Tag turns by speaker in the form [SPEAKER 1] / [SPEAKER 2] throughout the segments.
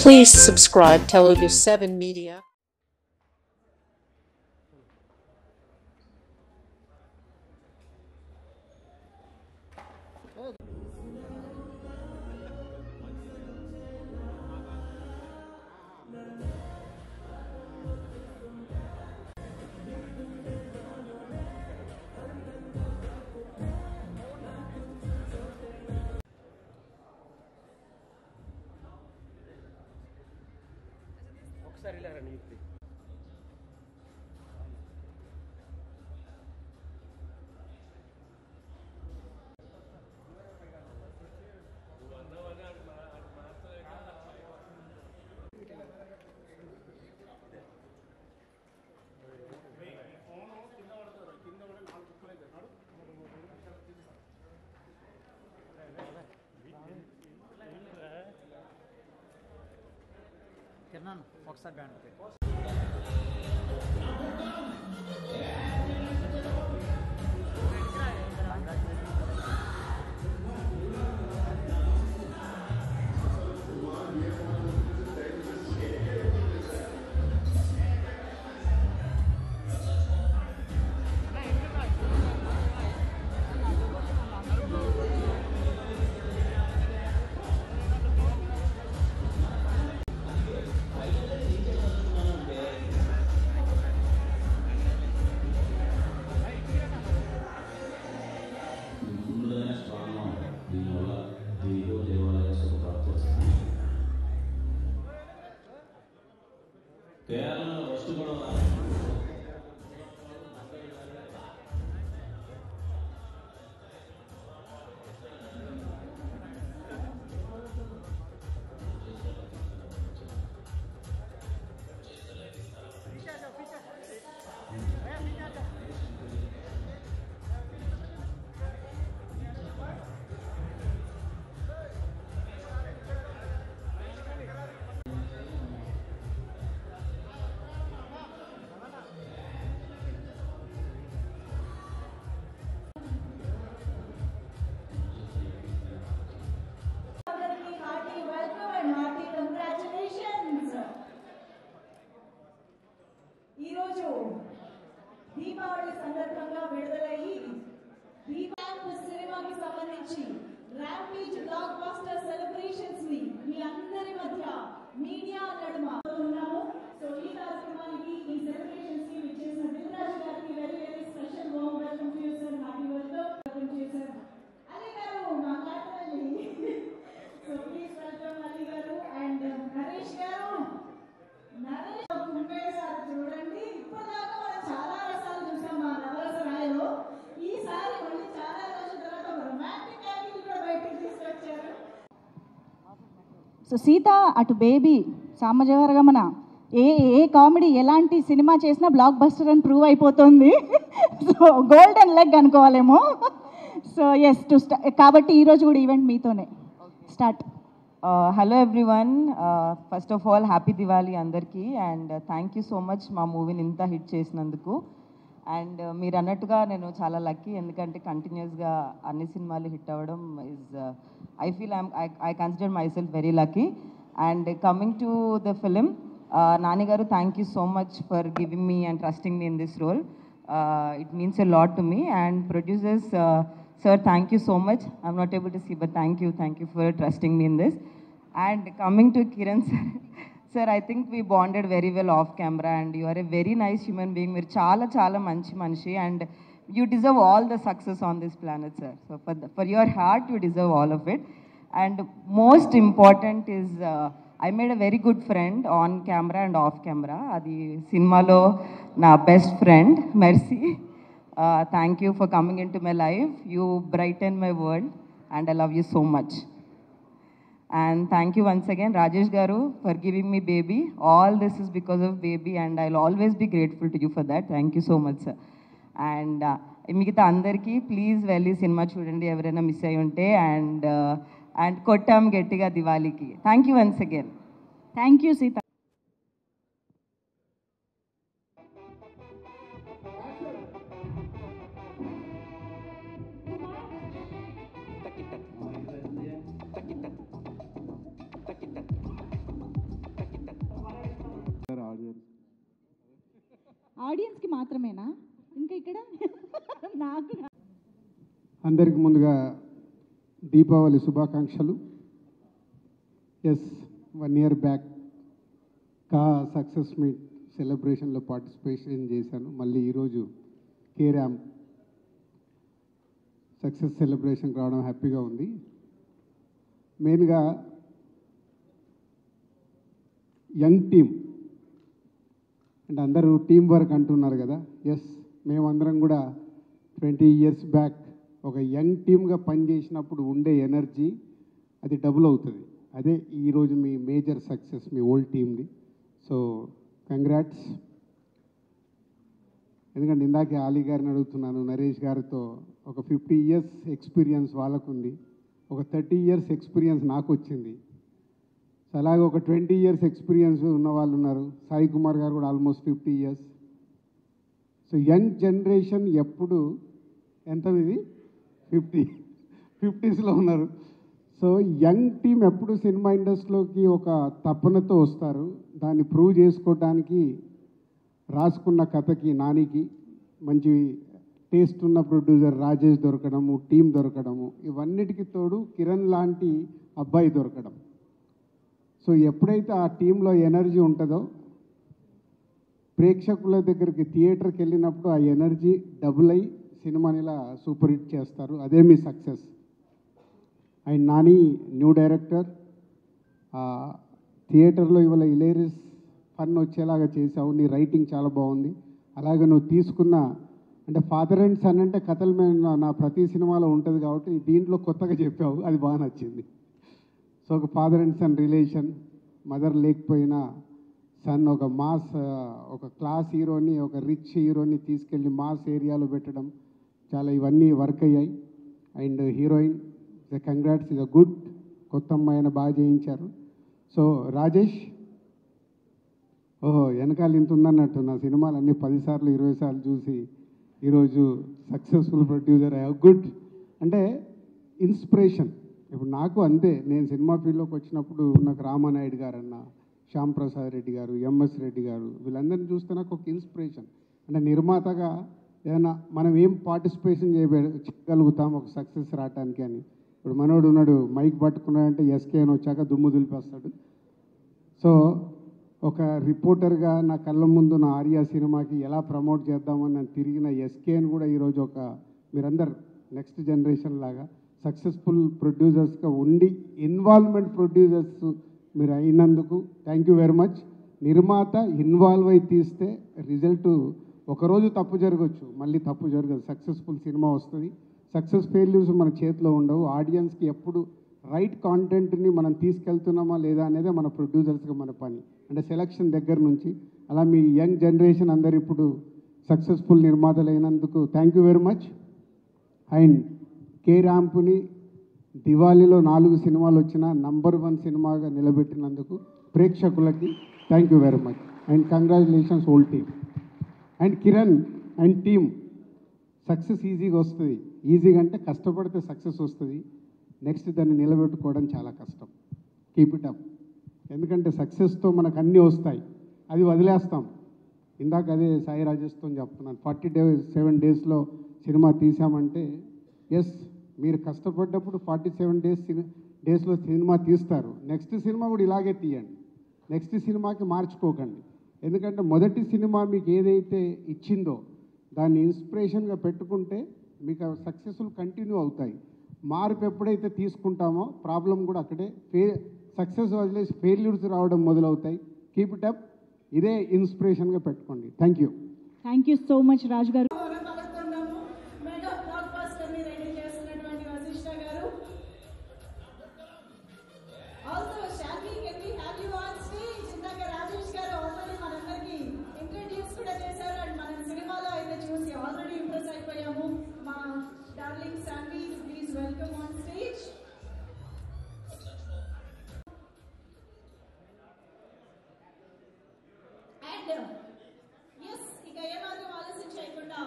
[SPEAKER 1] Please subscribe Telugu 7 Media.
[SPEAKER 2] ఒకసారి band
[SPEAKER 3] Deepavali సందర్భంగా విడుదలయ్యి సినిమాకి సంబంధించి ర్యాంపేజ్ బ్లాక్ బస్టర్ సెలబ్రేషన్స్ ని మీ అందరి మధ్య మీడియా నడుమ ఉన్నాము. సో ఈ కార్యక్రమానికి ఈ సెలబ్రేషన్స్ కి విచ్చేసిన దిల్రాజు గారికి very very special warm welcome to you sir. Happy welcome చేశారు అలీ గారు మాట్లాడాలి. సో ప్లీజ్ వెల్కమ్ అలీ గారు అండ్ నరేష్ గారు. నరేష్ కుంపేశారు చూడండి. ఇప్పటిదాకా మనం చాలా రసాలు చూసాం మా నవరస రాయలో. ఈసారి మళ్ళీ చాలా రోజుల తర్వాత రొమాంటిక్ యాంగిల్ కూడా బయటకు తీసుకొచ్చారు.
[SPEAKER 4] సో సీత అటు బేబీ సామజవరగమన ఏ ఏ కామెడీ ఎలాంటి సినిమా చేసినా బ్లాక్ బస్టర్ అని ప్రూవ్ అయిపోతుంది. సో గోల్డెన్ లెగ్ అనుకోవాలేమో. సో ఎస్ టు కాబట్టి ఈరోజు కూడా ఈవెంట్ మీతోనే start.
[SPEAKER 5] Hello everyone, first of all happy Diwali అందరికీ and thank you so much మా మూవీని ఇంత హిట్ చేసినందుకు. అండ్ మీరు అన్నట్టుగా నేను చాలా లక్కీ, ఎందుకంటే కంటిన్యూస్గా అన్ని సినిమాలు హిట్ అవ్వడం is I feel I consider myself very lucky. And coming to the film, Nani garu thank you so much for giving me and trusting me in this role. It means a lot to me. And producers sir, thank you so much. I'm not able to see, but thank you for trusting me in this. And coming to Kiran sir, sir, I think we bonded very well off camera and you are a very nice human being. Meer chala manchi manishi and you deserve all the success on this planet, sir. So for your heart, you deserve all of it. And most important is I made a very good friend on camera and off camera. Adi cinema lo na best friend, Mercy. Thank you for coming into my life. You brighten my world and I love you so much. And thank you once again, Rajesh Garu, for giving me baby. All this is because of baby and I'll always be grateful to you for that. Thank you so much, sir. And మిగతా అందరికీ please వెళ్ళి cinema చూడండి ఎవరైనా miss అయ్యి ఉంటే. And కొట్టాం గట్టిగా దివాళీకి. Thank you once again.
[SPEAKER 4] Thank you Sita. కి మాత్రమేనా ఇంకా ఇక్కడ నాకు
[SPEAKER 6] అందరికి ముందుగా దీపావళి శుభాకాంక్షలు. Yes, 1 year back success meet సెలబ్రేషన్లో పార్టిసిపేషన్ చేశాను. మళ్ళీ ఈరోజు కేరామ్ సక్సెస్ సెలబ్రేషన్ రావడం హ్యాపీగా ఉంది. మెయిన్గా యంగ్ టీమ్ అంటే అందరూ టీం వర్క్ అంటున్నారు కదా. ఎస్, మేమందరం కూడా 20 years బ్యాక్ ఒక యంగ్ టీమ్గా పనిచేసినప్పుడు ఉండే ఎనర్జీ అది డబుల్ అవుతుంది. అదే ఈరోజు మీ మేజర్ సక్సెస్ మీ ఓల్డ్ టీమ్ది. So congrats. ఎందుకంటే ఇందాకే ఆలీ గారిని అడుగుతున్నాను, నరేష్ గారితో ఒక 50 years ఎక్స్పీరియన్స్ వాళ్ళకుంది, ఒక 30 years ఎక్స్పీరియన్స్ నాకు వచ్చింది. సో అలాగే ఒక 20 years ఎక్స్పీరియన్స్ ఉన్న వాళ్ళు ఉన్నారు. సాయి కుమార్ గారు కూడా almost 50 years. So young generation ఎప్పుడు ఎంత ఇది 50s ఉన్నారు. సో యంగ్ టీం ఎప్పుడు సినిమా ఇండస్ట్రీలోకి ఒక తపనతో వస్తారు. దాన్ని ప్రూవ్ చేసుకోవడానికి రాసుకున్న కథకి నానికి మంచి టేస్ట్ ఉన్న ప్రొడ్యూసర్ రాజేష్ దొరకడము, టీం దొరకడము, ఇవన్నిటికీ తోడు కిరణ్ లాంటి అబ్బాయి దొరకడం. సో ఎప్పుడైతే ఆ టీంలో ఎనర్జీ ఉంటుందో ప్రేక్షకుల దగ్గరికి థియేటర్కి వెళ్ళినప్పుడు ఆ ఎనర్జీ డబుల్ అయ్యి సినిమాని ఇలా సూపర్ హిట్ చేస్తారు. అదే మీ success. And Nani new director, థియేటర్లో ఇవాళ హిలేరియస్ ఫన్ వచ్చేలాగా చేసావు. నీ రైటింగ్ చాలా బాగుంది. అలాగే నువ్వు తీసుకున్న అంటే ఫాదర్ అండ్ సన్ అంటే కథల మీద నా ప్రతి సినిమాలో ఉంటుంది కాబట్టి దీంట్లో కొత్తగా చెప్పావు, అది బాగా నచ్చింది. సో ఒక father and son relation, mother లేకపోయినా సన్ ఒక మాస్ ఒక క్లాస్ హీరోని ఒక రిచ్ హీరోని తీసుకెళ్ళి మాస్ ఏరియాలో పెట్టడం, చాలా ఇవన్నీ వర్క్ అయ్యాయి. And heroine congrats, is a good. కొత్త అమ్మాయిని బాగా చేయించారు. సో రాజేష్, ఓహో వెనకాల ఇంత ఉందన్నట్టు నా సినిమాలు అన్నీ 10 సార్లు 20 సార్లు చూసి ఈరోజు సక్సెస్ఫుల్ ప్రొడ్యూసర్. గుడ్ అంటే ఇన్స్పిరేషన్. ఇప్పుడు నాకు అంతే, నేను సినిమా ఫీల్డ్లోకి వచ్చినప్పుడు నాకు రామానాయుడు గారు అన్న, శ్యామ్ ప్రసాద్ రెడ్డి గారు, ఎంఎస్ రెడ్డి గారు, వీళ్ళందరినీ చూస్తే నాకు ఒక ఇన్స్పిరేషన్. అంటే నిర్మాతగా ఏదైనా మనం ఏం పార్టిసిపేషన్ చేయగలుగుతాం ఒక సక్సెస్ రావటానికి అని. ఇప్పుడు మనోడు ఉన్నాడు, మైక్ పట్టుకున్నాడంటే ఎస్కే అని వచ్చాక దుమ్ము దులిపేస్తాడు. సో ఒక రిపోర్టర్గా నా కళ్ళ ముందు నా ఆర్యా సినిమాకి ఎలా ప్రమోట్ చేద్దామని నేను తిరిగిన ఎస్కేని కూడా ఈరోజు ఒక మీరందరు నెక్స్ట్ జనరేషన్ లాగా సక్సెస్ఫుల్ ప్రొడ్యూసర్స్గా ఉండి ఇన్వాల్వ్మెంట్ ప్రొడ్యూసర్స్ మీరు అయినందుకు థ్యాంక్ యూ వెరీ మచ్. నిర్మాత ఇన్వాల్వ్ అయి తీస్తే రిజల్ట్ ఒకరోజు తప్పు జరగవచ్చు, మళ్ళీ తప్పు జరగదు. సక్సెస్ఫుల్ సినిమా వస్తుంది. సక్సెస్ ఫెయిల్యూర్స్ మన చేతిలో ఉండవు. ఆడియన్స్కి ఎప్పుడు రైట్ కాంటెంట్ని మనం తీసుకెళ్తున్నామా లేదా అనేదే మన ప్రొడ్యూసర్స్గా మన పని. అంటే సెలక్షన్ దగ్గర నుంచి అలా మీ యంగ్ జనరేషన్ అందరు ఇప్పుడు సక్సెస్ఫుల్ నిర్మాతలు అయినందుకు thank you very much. And K ర్యాంప్ని దివాళీలో 4 సినిమాలు వచ్చిన నంబర్ 1 సినిమాగా నిలబెట్టినందుకు ప్రేక్షకులకి thank you very much. And congratulations whole team. And Kiran and team, success ఈజీగా వస్తుంది. ఈజీగా అంటే కష్టపడితే సక్సెస్ వస్తుంది. నెక్స్ట్ దాన్ని నిలబెట్టుకోవడం చాలా కష్టం. Keep it up. ఎందుకంటే సక్సెస్తో మనకు అన్నీ వస్తాయి, అది వదిలేస్తాం. ఇందాక అదే సాయి రాజేష్తో చెప్తున్నాను, 47 డేస్లో సినిమా తీసామంటే ఎస్, మీరు కష్టపడ్డప్పుడు 47 డేస్లో సినిమా తీస్తారు. నెక్స్ట్ సినిమా కూడా ఇలాగే తీయండి. నెక్స్ట్ సినిమాకి మార్చుకోకండి. ఎందుకంటే మొదటి సినిమా మీకు ఏదైతే ఇచ్చిందో దాన్ని ఇన్స్పిరేషన్గా పెట్టుకుంటే మీకు సక్సెస్ఫుల్ కంటిన్యూ అవుతాయి. మార్పు ఎప్పుడైతే తీసుకుంటామో ప్రాబ్లం కూడా అక్కడే సక్సెస్ వదిలేసి ఫెయిల్యూర్స్ రావడం మొదలవుతాయి. Keep it up. ఇదే ఇన్స్పిరేషన్గా పెట్టుకోండి. Thank you
[SPEAKER 4] so much Raju garu.
[SPEAKER 3] Mega blockbuster ని రెడీ చేస్తున్నటువంటి Vasishta garu. Also Shalvi can we have you on stage. ఇందాక రాజేష్ గారు ఆల్రెడీ మనందరికి ఇంట్రడ్యూస్ కూడా చేశారు. అండ్ మనం సినిమాలో అయితే చూసి ఆల్రెడీ ఇంప్రెస్ అయిపోయాము. మా darling Shanvi, please welcome on stage. And yes, ఇక ఏమాత్రం ఆలస్యం చేయకుండా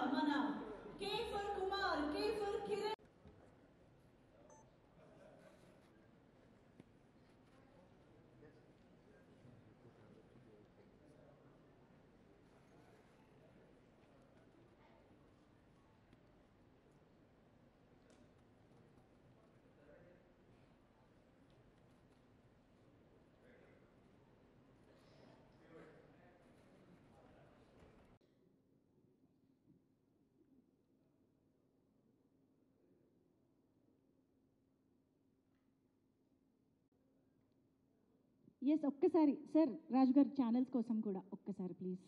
[SPEAKER 4] ఎస్ ఒక్కసారి సార్ రాజు గారి ఛానల్స్ కోసం కూడా ఒక్కసారి please.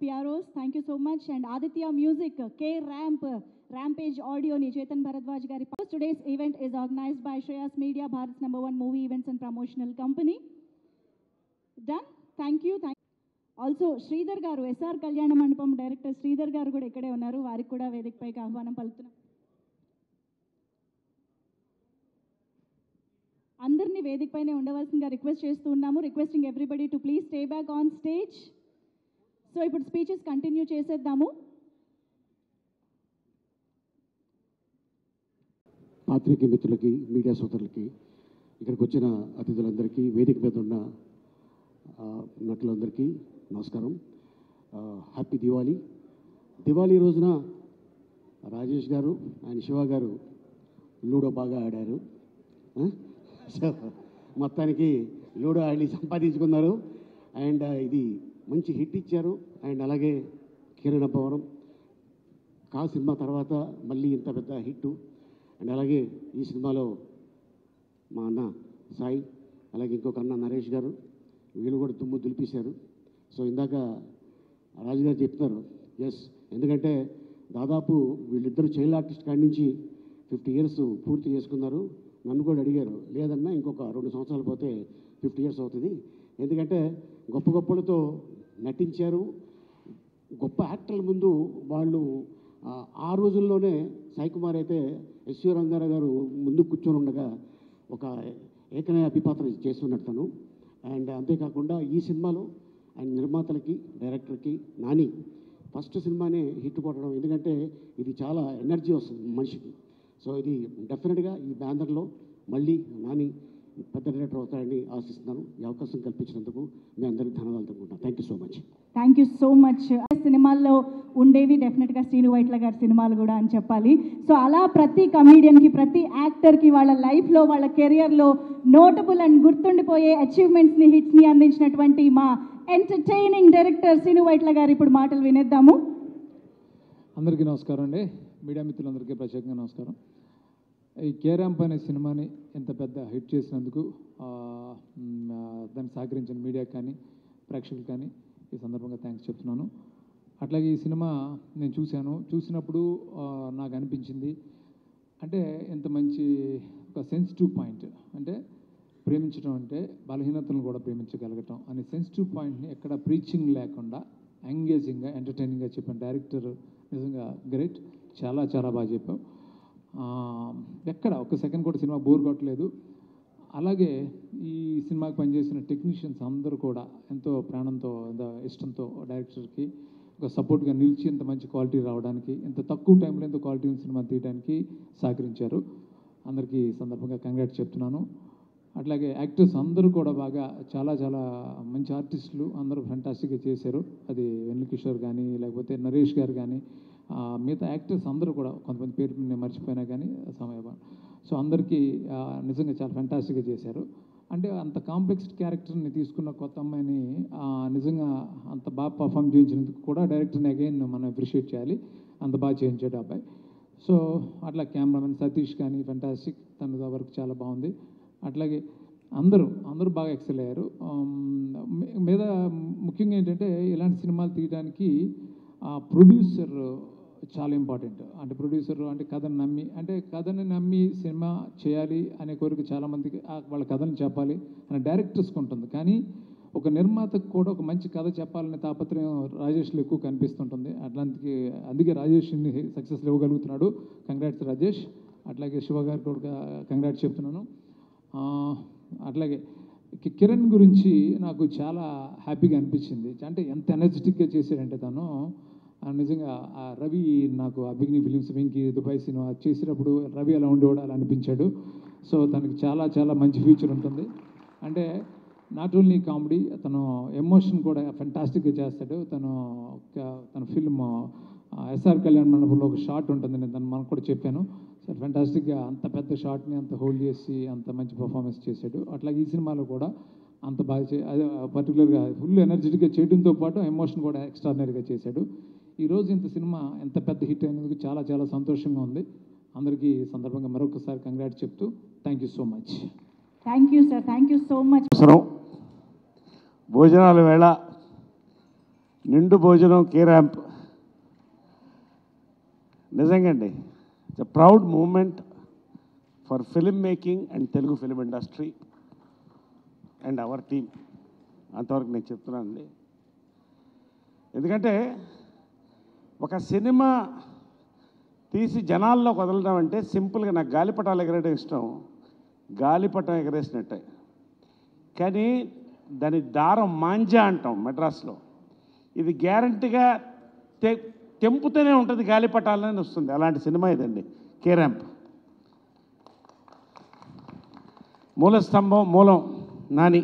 [SPEAKER 4] PROs thank you so much and Aditya music K rampage ఆడియోని చేతన్ భరద్వాజ్ గారి. Today's event is organised by Shreyas media, Bharat's #1 movie events and promotional company. Done. Thank you. Also Sridhar garu, SR కళ్యాణ మండపం డైరెక్టర్ శ్రీధర్ గారు కూడా ఇక్కడే ఉన్నారు. వారికి కూడా వేదికపైకి ఆహ్వానం పలుకుతున్నాం. అందరినీ వేదికపైనే ఉండవలసిందిగా రిక్వెస్ట్ చేస్తూ ఉన్నాము. Requesting everybody to please stay back on stage. So ఇప్పుడు స్పీచెస్ కంటిన్యూ చేసేద్దాము.
[SPEAKER 6] పాత్రికేయ మిత్రులకి, మీడియా సోదరులకి, ఇక్కడికి వచ్చిన అతిథులందరికీ, వేదిక మీద ఉన్న నటులందరికీ నమస్కారం. హ్యాపీ దివాళీ. దివాళీ రోజున రాజేష్ గారు అండ్ శివ గారు లూడో బాగా ఆడారు. సో మొత్తానికి లూడో ఆడి సంపాదించుకున్నారు అండ్ ఇది మంచి హిట్ ఇచ్చారు. అండ్ అలాగే కిరణ్ అబ్బవరం సినిమా తర్వాత మళ్ళీ ఇంత పెద్ద హిట్. అండ్ అలాగే ఈ సినిమాలో మా అన్న సాయి, అలాగే ఇంకొక అన్న నరేష్ గారు, వీళ్ళు కూడా దుమ్ము దులిపేశారు. సో ఇందాక రాజుగారు చెప్తున్నారు, ఎస్, ఎందుకంటే దాదాపు వీళ్ళిద్దరూ చైల్డ్ ఆర్టిస్ట్ కాడి నుంచి 50 years పూర్తి చేసుకున్నారు. నన్ను కూడా అడిగారు, లేదన్నా ఇంకొక 2 సంవత్సరాలు పోతే 50 years అవుతుంది, ఎందుకంటే గొప్ప గొప్పలతో నటించారు. గొప్ప యాక్టర్ల ముందు వాళ్ళు ఆ రోజుల్లోనే సాయి కుమార్ అయితే ఎస్వి రంగారావు గారు ముందు కూర్చొని ఉండగా ఒక ఏకనయ అభిపాత్ర చేస్తున్నాడు తను. అండ్ అంతేకాకుండా ఈ సినిమాలో ఆయన నిర్మాతలకి, డైరెక్టర్కి, నాని ఫస్ట్ సినిమానే హిట్ కొట్టడం, ఎందుకంటే ఇది చాలా ఎనర్జీ వస్తుంది మనిషికి. సో ఇది డెఫినెట్గా ఈ బ్యానర్లో మళ్ళీ నాని పెద్ద డైరెక్టర్ అవుతారని ఆశిస్తున్నాను. ఈ అవకాశం కల్పించినందుకు మీ అందరికీ ధన్యవాదాలు తెలుపుకుంటాను. Thank you so much.
[SPEAKER 4] Thank you so much. సినిమాల్లో ఉండేవి డెఫినెట్గా శ్రీను వైట్ల గారి సినిమాలు కూడా అని చెప్పాలి. సో అలా ప్రతి కమీడియన్కి, ప్రతి యాక్టర్కి వాళ్ళ లైఫ్లో, వాళ్ళ కెరియర్లో నోటబుల్ అండ్ గుర్తుండిపోయే అచీవ్మెంట్స్ని, హిట్స్ని అందించినటువంటి మా ఎంటర్టైనింగ్ డైరెక్టర్ శ్రీను వైట్ల గారు ఇప్పుడు మాటలు వినేద్దాము.
[SPEAKER 7] అందరికీ నమస్కారం అండి. మీడియా మిత్రులందరికీ ప్రత్యేకంగా నమస్కారం. ఈ కేరాంప్ అనే సినిమాని ఎంత పెద్ద హిట్ చేసినందుకు దాన్ని సహకరించిన మీడియాకి కానీ, ప్రేక్షకులు కానీ ఈ సందర్భంగా థ్యాంక్స్ చెప్తున్నాను. అట్లాగే ఈ సినిమా నేను చూసినప్పుడు నాకు అనిపించింది, అంటే ఎంత మంచి ఒక సెన్సిటివ్ పాయింట్, అంటే ప్రేమించడం అంటే బలహీనతలను కూడా ప్రేమించగలగటం అనే సెన్సిటివ్ పాయింట్ని ఎక్కడ ప్రీచింగ్ లేకుండా ఎంగేజింగ్గా, ఎంటర్టైనింగ్గా చెప్పిన డైరెక్టర్ నిజంగా గ్రేట్. చాలా చాలా బాగా చెప్పావు. ఎక్కడ ఒక సెకండ్ కూడా సినిమా బోర్ కొట్టలేదు. అలాగే ఈ సినిమాకి పనిచేసిన టెక్నీషియన్స్ అందరూ కూడా ఎంతో ప్రాణంతో, ఇష్టంతో డైరెక్టర్కి ఒక సపోర్ట్గా నిలిచి ఇంత మంచి క్వాలిటీ రావడానికి, ఇంత తక్కువ టైంలో ఇంత క్వాలిటీ సినిమా తీయడానికి సహకరించారు. అందరికీ సందర్భంగా కంగ్రాట్స్ చెప్తున్నాను. అట్లాగే యాక్టర్స్ అందరూ కూడా బాగా చాలా చాలా మంచి ఆర్టిస్టులు అందరూ ఫెంటాస్టిక్గా చేశారు. అది వెన్నెలకిషోర్ కానీ, లేకపోతే నరేష్ గారు కానీ, మిగతా యాక్టర్స్ అందరూ కూడా కొంతమంది పేరు నేను మర్చిపోయినా కానీ సమయం. సో అందరికీ నిజంగా చాలా ఫెంటాస్టిక్గా చేశారు. అంటే అంత కాంప్లెక్స్ క్యారెక్టర్ని తీసుకున్న కొత్త అమ్మాయిని నిజంగా అంత బాగా పర్ఫామ్ చేయించినందుకు కూడా డైరెక్టర్ని అగైన్ మనం అప్రిషియేట్ చేయాలి. అంత బాగా చేయించాడు అబ్బాయి. సో అట్లా కెమెరామెన్ సతీష్ కానీ ఫెంటాస్టిక్, తన వర్క్ చాలా బాగుంది. అట్లాగే అందరూ బాగా ఎక్సెల్ అయ్యారు. మీద ముఖ్యంగా ఏంటంటే ఇలాంటి సినిమాలు తీయడానికి ప్రొడ్యూసర్ చాలా ఇంపార్టెంట్. అంటే ప్రొడ్యూసర్ అంటే కథని నమ్మి సినిమా చేయాలి అనే కోరిక చాలామందికి, వాళ్ళ కథను చెప్పాలి అనే డైరెక్టర్స్కి ఉంటుంది. కానీ ఒక నిర్మాతకు కూడా ఒక మంచి కథ చెప్పాలనే తాపత్రయం రాజేష్లో ఎక్కువ కనిపిస్తుంటుంది. అందుకే రాజేష్ని సక్సెస్ ఇవ్వగలుగుతున్నాడు. కంగ్రాట్స్ రాజేష్. అట్లాగే శివ గారు కూడా కంగ్రాట్స్ చెప్తున్నాను. అట్లాగే కిరణ్ గురించి నాకు చాలా హ్యాపీగా అనిపించింది. అంటే ఎంత ఎనర్జెటిక్గా చేశాడంటే తను నిజంగా రవి, నాకు అభిజ్ఞ ఫిలిమ్స్ వెంకీ దుబాయ్ సినిమా చేసినప్పుడు రవి అలా ఉండేవాడు, అలా అనిపించాడు. సో తనకి చాలా చాలా మంచి ఫ్యూచర్ ఉంటుంది. అంటే నాట్ ఓన్లీ కామెడీ, తను ఎమోషన్ కూడా ఫెంటాస్టిక్గా చేస్తాడు. తన ఫిల్మ్ ఎస్ఆర్ కళ్యాణ మండపంలో ఒక షాట్ ఉంటుంది, నేను దాన్ని మనకు కూడా చెప్పాను. సో ఫెంటాస్టిక్గా అంత పెద్ద షాట్ని అంత హోల్డ్ చేసి అంత మంచి పర్ఫార్మెన్స్ చేశాడు. అట్లాగే ఈ సినిమాలో కూడా అంత బాగా అదే పర్టికులర్గా ఫుల్ ఎనర్జెటిక్గా చేయడంతో పాటు ఎమోషన్ కూడా ఎక్స్ట్రాడినరీగా చేశాడు. ఈరోజు ఇంత సినిమా ఎంత పెద్ద హిట్ అయినందుకు చాలా చాలా సంతోషంగా ఉంది. అందరికీ సందర్భంగా మరొకసారి కంగ్రాట్స్ చెప్తూ thank you so much.
[SPEAKER 4] Thank you sir, thank you so much.
[SPEAKER 8] అవసరం భోజనాల వేళ నిండు భోజనం కే ర్యాంప్ నిజంగా అండి it's a proud moment for film making and Telugu film industry and our team. అంతవరకు నేను చెప్తున్నానండి. ఎందుకంటే ఒక సినిమా తీసి జనాల్లో వదలడం అంటే సింపుల్గా నాకు గాలిపటాలు ఎగరేయడం ఇష్టం, గాలిపటం ఎగరేసినట్టే. కానీ దాని దారం మాంజా అంటాం మెడ్రాస్లో. ఇది గ్యారంటీగా తెంపుతూనే ఉంటుంది, గాలిపటాలని వస్తుంది. అలాంటి సినిమా ఇదండి కే ర్యాంప్. మూల స్తంభం మూలం నాని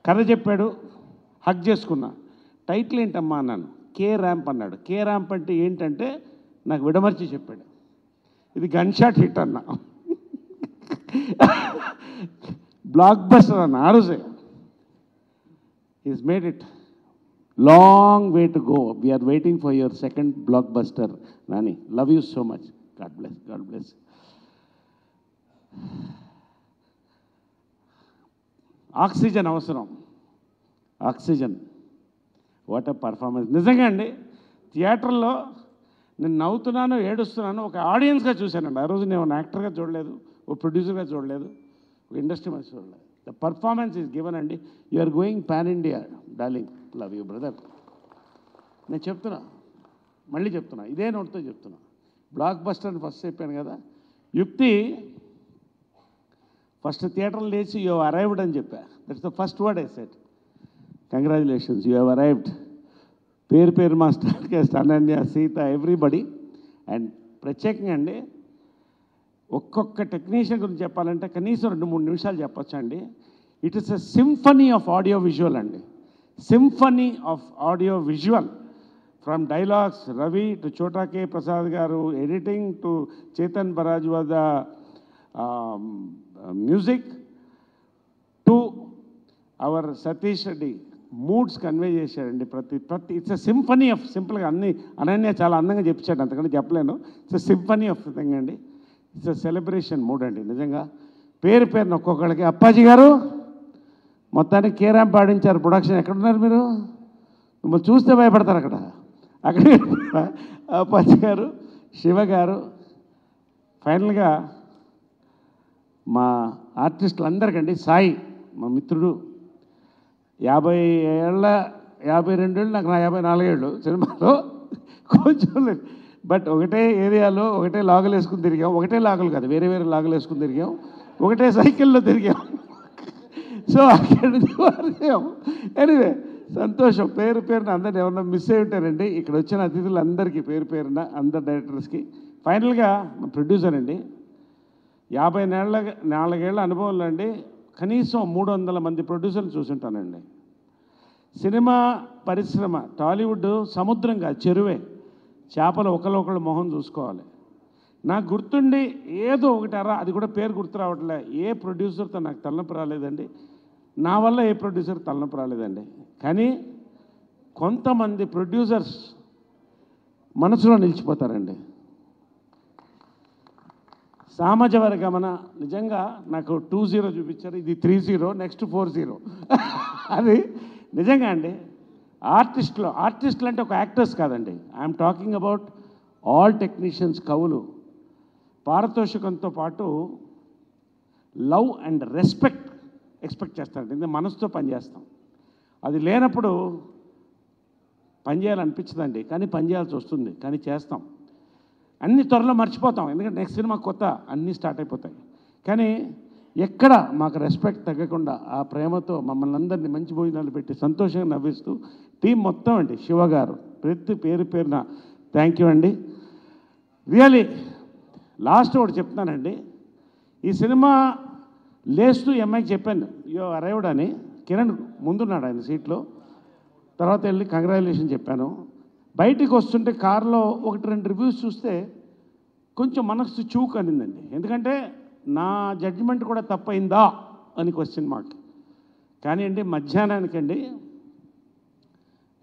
[SPEAKER 8] కథ చెప్పాడు, హక్ చేసుకున్నా. టైటిల్ ఏంటమ్మా అన్నాను, కే ర్యాంప్ అన్నాడు. కే ర్యాంప్ అంటే ఏంటంటే నాకు విడమర్చి చెప్పాడు, ఇది గన్ షాట్ హిట్ అన్నా. బ్లాక్ బస్టర్ అన్న ఆ రోజే. Is made it long way to go. We are waiting for your second blockbuster Nani. Love you so much. God bless, God bless. Oxygen అవసరం, ఆక్సిజన్. What a performance. నిజంగా అండి థియేటర్లో నేను నవ్వుతున్నాను, ఏడుస్తున్నాను ఒక ఆడియన్స్గా చూశానండి. ఆ రోజు నేను యాక్టర్గా చూడలేదు, ఓ ప్రొడ్యూసర్గా చూడలేదు, ఒక ఇండస్ట్రీ మనిషి చూడలేదు. ద పర్ఫార్మెన్స్ ఈజ్ గివెన్ అండి. You are going pan India darling. Love you brother. నేను చెప్తున్నా, మళ్ళీ చెప్తున్నా, ఇదే నోట్తో చెప్తున్నా. బ్లాక్ బస్టర్ అని ఫస్ట్ చెప్పాను కదా. యుక్తి ఫస్ట్ థియేటర్లో లేచి యూ హ్యావ్ అరైవ్డ్ అని చెప్పా. That's the first word I said. Congratulations, you have arrived. పేరు పేరు మా స్టార్ట్ చేస్తే అనన్య, సీత, ఎవ్రీబడి. అండ్ ప్రత్యేకంగా అండి ఒక్కొక్క టెక్నీషియన్ గురించి చెప్పాలంటే కనీసం 2-3 నిమిషాలు చెప్పొచ్చు అండి. It is a symphony of audio visual అండి. Symphony of audio visual. From dialogues Ravi to Chota K Prasad garu, editing to Chetan బరాజ్వాద music to our Satish Reddy moods convey చేశాడండి. ప్రతి ఇట్స్ ఎ సింఫనీ ఆఫ్, సింపుల్గా అన్ని అనన్య చాలా అందంగా చెప్పించాడు, అంతకంటే చెప్పలేను. It's a symphony of thing అండి. ఇట్స్ ఎ సెలబ్రేషన్ మూడ్ అండి. నిజంగా పేరు పేరున ఒక్కొక్కడికి. అప్పాజీ గారు మొత్తానికి కే ర్యాంప్ పాడించారు. ప్రొడక్షన్ ఎక్కడున్నారు మీరు? మిమ్మల్ని చూస్తే భయపడతారు అక్కడ. అప్పాజీ గారు, శివ గారు, ఫైనల్గా మా ఆర్టిస్టులు అందరికండి, సాయి మా మిత్రుడు, 52 ఏళ్ళు, నాకు నా 54 ఏళ్ళు సినిమాలో కొంచెం. బట్ ఒకటే ఏరియాలో ఒకటే లాగులు వేసుకుని తిరిగాం. ఒకటే లాగులు కాదు, వేరే వేరే లాగులు వేసుకుని తిరిగాం. ఒకటే సైకిల్లో తిరిగాం. సో అక్కడి నుంచి ఎనీవే సంతోషం. పేరు పేరున అందరిని ఎవరన్నా మిస్ అయి ఉంటారండి. ఇక్కడ వచ్చిన అతిథులందరికీ పేరు పేరున అందరు డైరెక్టర్స్కి. ఫైనల్గా మా ప్రొడ్యూసర్ అండి, 54 ఏళ్ళ అనుభవంలో అండి కనీసం 300 మంది ప్రొడ్యూసర్లు చూసుంటానండి. సినిమా పరిశ్రమ టాలీవుడ్ సముద్రంగా చెరువే, చేపలు ఒకళ్ళు మొహం చూసుకోవాలి. నాకు గుర్తుండి ఏదో ఒకటి అది కూడా పేరు గుర్తు రావట్లే, ఏ ప్రొడ్యూసర్తో నాకు తలనొప్పి రాలేదండి. నా వల్ల ఏ ప్రొడ్యూసర్ తలనొప్పి రాలేదండి. కానీ కొంతమంది ప్రొడ్యూసర్స్ మనసులో నిలిచిపోతారండి. సామాజవర గమన నిజంగా నాకు 20 చూపించారు, ఇది 30, నెక్స్ట్ 40. అది నిజంగా అండి. ఆర్టిస్టులు అంటే ఒక యాక్టర్స్ కాదండి. I'm talking about all technicians, కవులు. పారితోషికంతో పాటు లవ్ అండ్ రెస్పెక్ట్ ఎక్స్పెక్ట్ చేస్తారండి. ఇది మనసుతో పనిచేస్తాం. అది లేనప్పుడు పనిచేయాలనిపించదండి, కానీ పనిచేయాల్సి వస్తుంది, కానీ చేస్తాం. అన్ని త్వరలో మర్చిపోతాం, ఎందుకంటే నెక్స్ట్ సినిమా కొత్త, అన్నీ స్టార్ట్ అయిపోతాయి. కానీ ఎక్కడ మాకు రెస్పెక్ట్ తగ్గకుండా ఆ ప్రేమతో మమ్మల్ని అందరినీ మంచి భోజనాలు పెట్టి సంతోషంగా నవ్విస్తూ టీం మొత్తం అండి, శివ గారు ప్రతి పేరు పేరున థ్యాంక్ యూ అండి. రియలీ లాస్ట్ ఒకటి చెప్తున్నానండి. ఈ సినిమా లేస్తూ అమ్మాయికి చెప్పాను యో అరైవ్డ్ అని. కిరణ్ ముందున్నాడు ఆయన సీట్లో. తర్వాత వెళ్ళి కంగ్రాచులేషన్ చెప్పాను. బయటికి వస్తుంటే కారులో 1-2 రివ్యూస్ చూస్తే కొంచెం మనసు చూక్ అనిందండి. ఎందుకంటే నా జడ్జిమెంట్ కూడా తప్పైందా అని క్వశ్చన్ మార్క్. కానీ అండి మధ్యాహ్నానికండి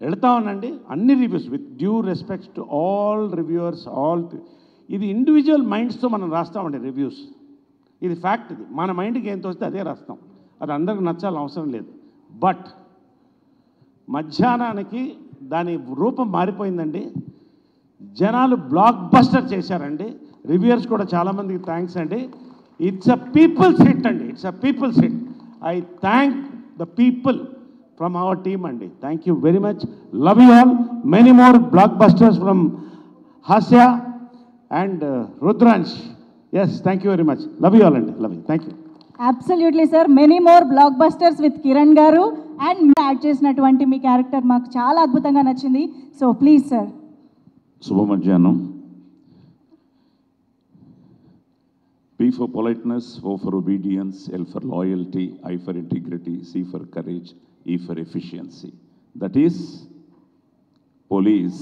[SPEAKER 8] వెళ్తా ఉన్నాండి అన్ని reviews with due respects to all reviewers, ఇది ఇండివిజువల్ మైండ్స్తో మనం రాస్తామండి రివ్యూస్. ఇది ఫ్యాక్ట్. ఇది మన మైండ్కి ఏం తోస్తే అదే రాస్తాం. అది అందరికి నచ్చాలని అవసరం లేదు. బట్ మధ్యాహ్నానికి దాని రూపం మారిపోయిందండి. జనాలు బ్లాక్ బస్టర్ చేశారండి. రివ్యూయర్స్ కూడా చాలామందికి థ్యాంక్స్ అండి. ఇట్స్ అ పీపుల్స్ హిట్ అండి. It's a people's hit. I thank the people from our team అండి. Thank you very much. Love you all. Many more blockbusters from Hasya and Rudransh. Yes, thank you very much. Love you all అండి. Love you. Thank you.
[SPEAKER 4] Absolutely sir. Many more blockbusters with Kiran garu. And మీరు add చేసినటువంటి మీ character మాకు చాలా అద్భుతంగా నచ్చింది. So please sir.
[SPEAKER 9] శుభ మధ్యాహ్నం. P for politeness, O for obedience, L for loyalty, I for integrity, C for courage, E for efficiency. That is police.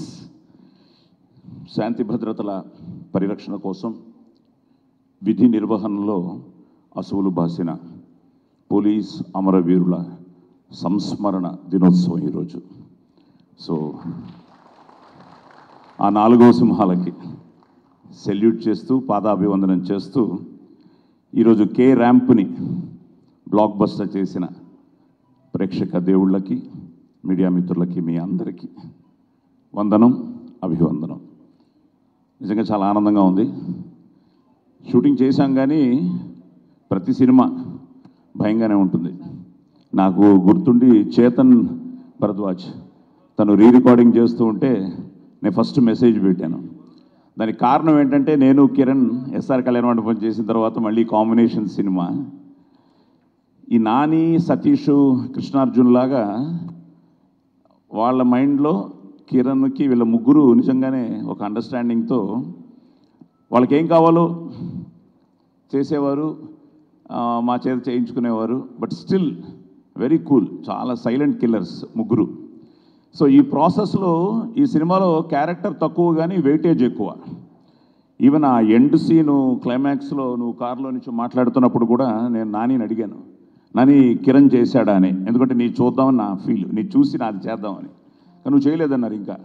[SPEAKER 9] శాంతి భద్రతల పరిరక్షణ కోసం విధి నిర్వహణలో అసువులు బాసిన పోలీస్ అమరవీరుల సంస్మరణ దినోత్సవం ఈరోజు. సో ఆ 4వ సింహాలకి సెల్యూట్ చేస్తూ పాదాభివందనం చేస్తూ ఈరోజు కే ర్యాంప్ని బ్లాక్ బస్టర్ చేసిన ప్రేక్షక దేవుళ్ళకి, మీడియా మిత్రులకి, మీ అందరికీ వందనం, అభివందనం. నిజంగా చాలా ఆనందంగా ఉంది. షూటింగ్ చేశాం కానీ ప్రతి సినిమా భయంగానే ఉంటుంది. నాకు గుర్తుండి చేతన్ భరద్వాజ్ తను రికార్డింగ్ చేస్తూ ఉంటే నేను ఫస్ట్ మెసేజ్ పెట్టాను. దానికి కారణం ఏంటంటే నేను కిరణ్ ఎస్ఆర్ కళ్యాణ మండపం చేసిన తర్వాత మళ్ళీ కాంబినేషన్ సినిమా. ఈ నాని, సతీష్, కృష్ణార్జున్ లాగా వాళ్ళ మైండ్లో కిరణ్కి వీళ్ళ ముగ్గురు నిజంగానే ఒక అండర్స్టాండింగ్తో వాళ్ళకి ఏం కావాలో చేసేవారు, మా చేత చేయించుకునేవారు. బట్ స్టిల్ వెరీ కూల్, చాలా సైలెంట్ కిల్లర్స్ ముగ్గురు. సో ఈ ప్రాసెస్లో ఈ సినిమాలో క్యారెక్టర్ తక్కువ కానీ వెయిటేజ్ ఎక్కువ. ఈవెన్ ఆ ఎండ్ సీను క్లైమాక్స్లో నువ్వు కారులో నుంచి మాట్లాడుతున్నప్పుడు కూడా నేను నానిని అడిగాను, నాని కిరణ్ చేశాడా అని. ఎందుకంటే నీ చూద్దామని నా ఫీల్, నీ చూసి నాది చేద్దామని. కానీ నువ్వు చేయలేదన్నారు. ఇంకా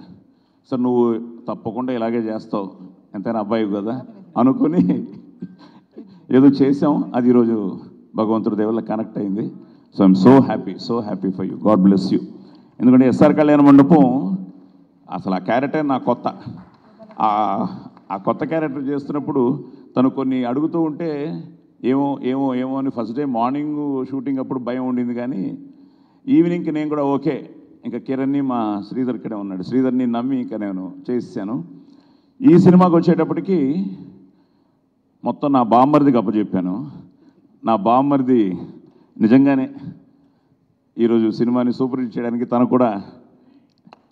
[SPEAKER 9] సార్ నువ్వు తప్పకుండా ఇలాగే చేస్తావు, ఎంతైనా అబ్బాయి కదా అనుకుని ఏదో చేసాం. అది ఈరోజు భగవంతుడి దేవుళ్ళ కనెక్ట్ అయింది. So I'm so happy for you. God bless you. ఎందుకంటే ఎస్ఆర్ కళ్యాణ మండపం అసలు ఆ క్యారెక్టర్ నా కొత్త. ఆ కొత్త క్యారెక్టర్ చేస్తున్నప్పుడు తను కొన్ని అడుగుతూ ఉంటే ఏమో అని ఫస్ట్ డే మార్నింగ్ షూటింగ్ అప్పుడు భయం ఉండింది. కానీ ఈవినింగ్కి నేను కూడా ఓకే, ఇంకా కిరణ్ని మా శ్రీధర్ ఇక్కడే ఉన్నాడు, శ్రీధర్ని నమ్మి ఇంకా నేను చేసాను. ఈ సినిమాకి వచ్చేటప్పటికి మొత్తం నా బామ్మర్దికి అప్పచెప్పాను. నా బామ్మర్ది నిజంగానే ఈరోజు సినిమాని సూపర్ హిట్ చేయడానికి తను కూడా,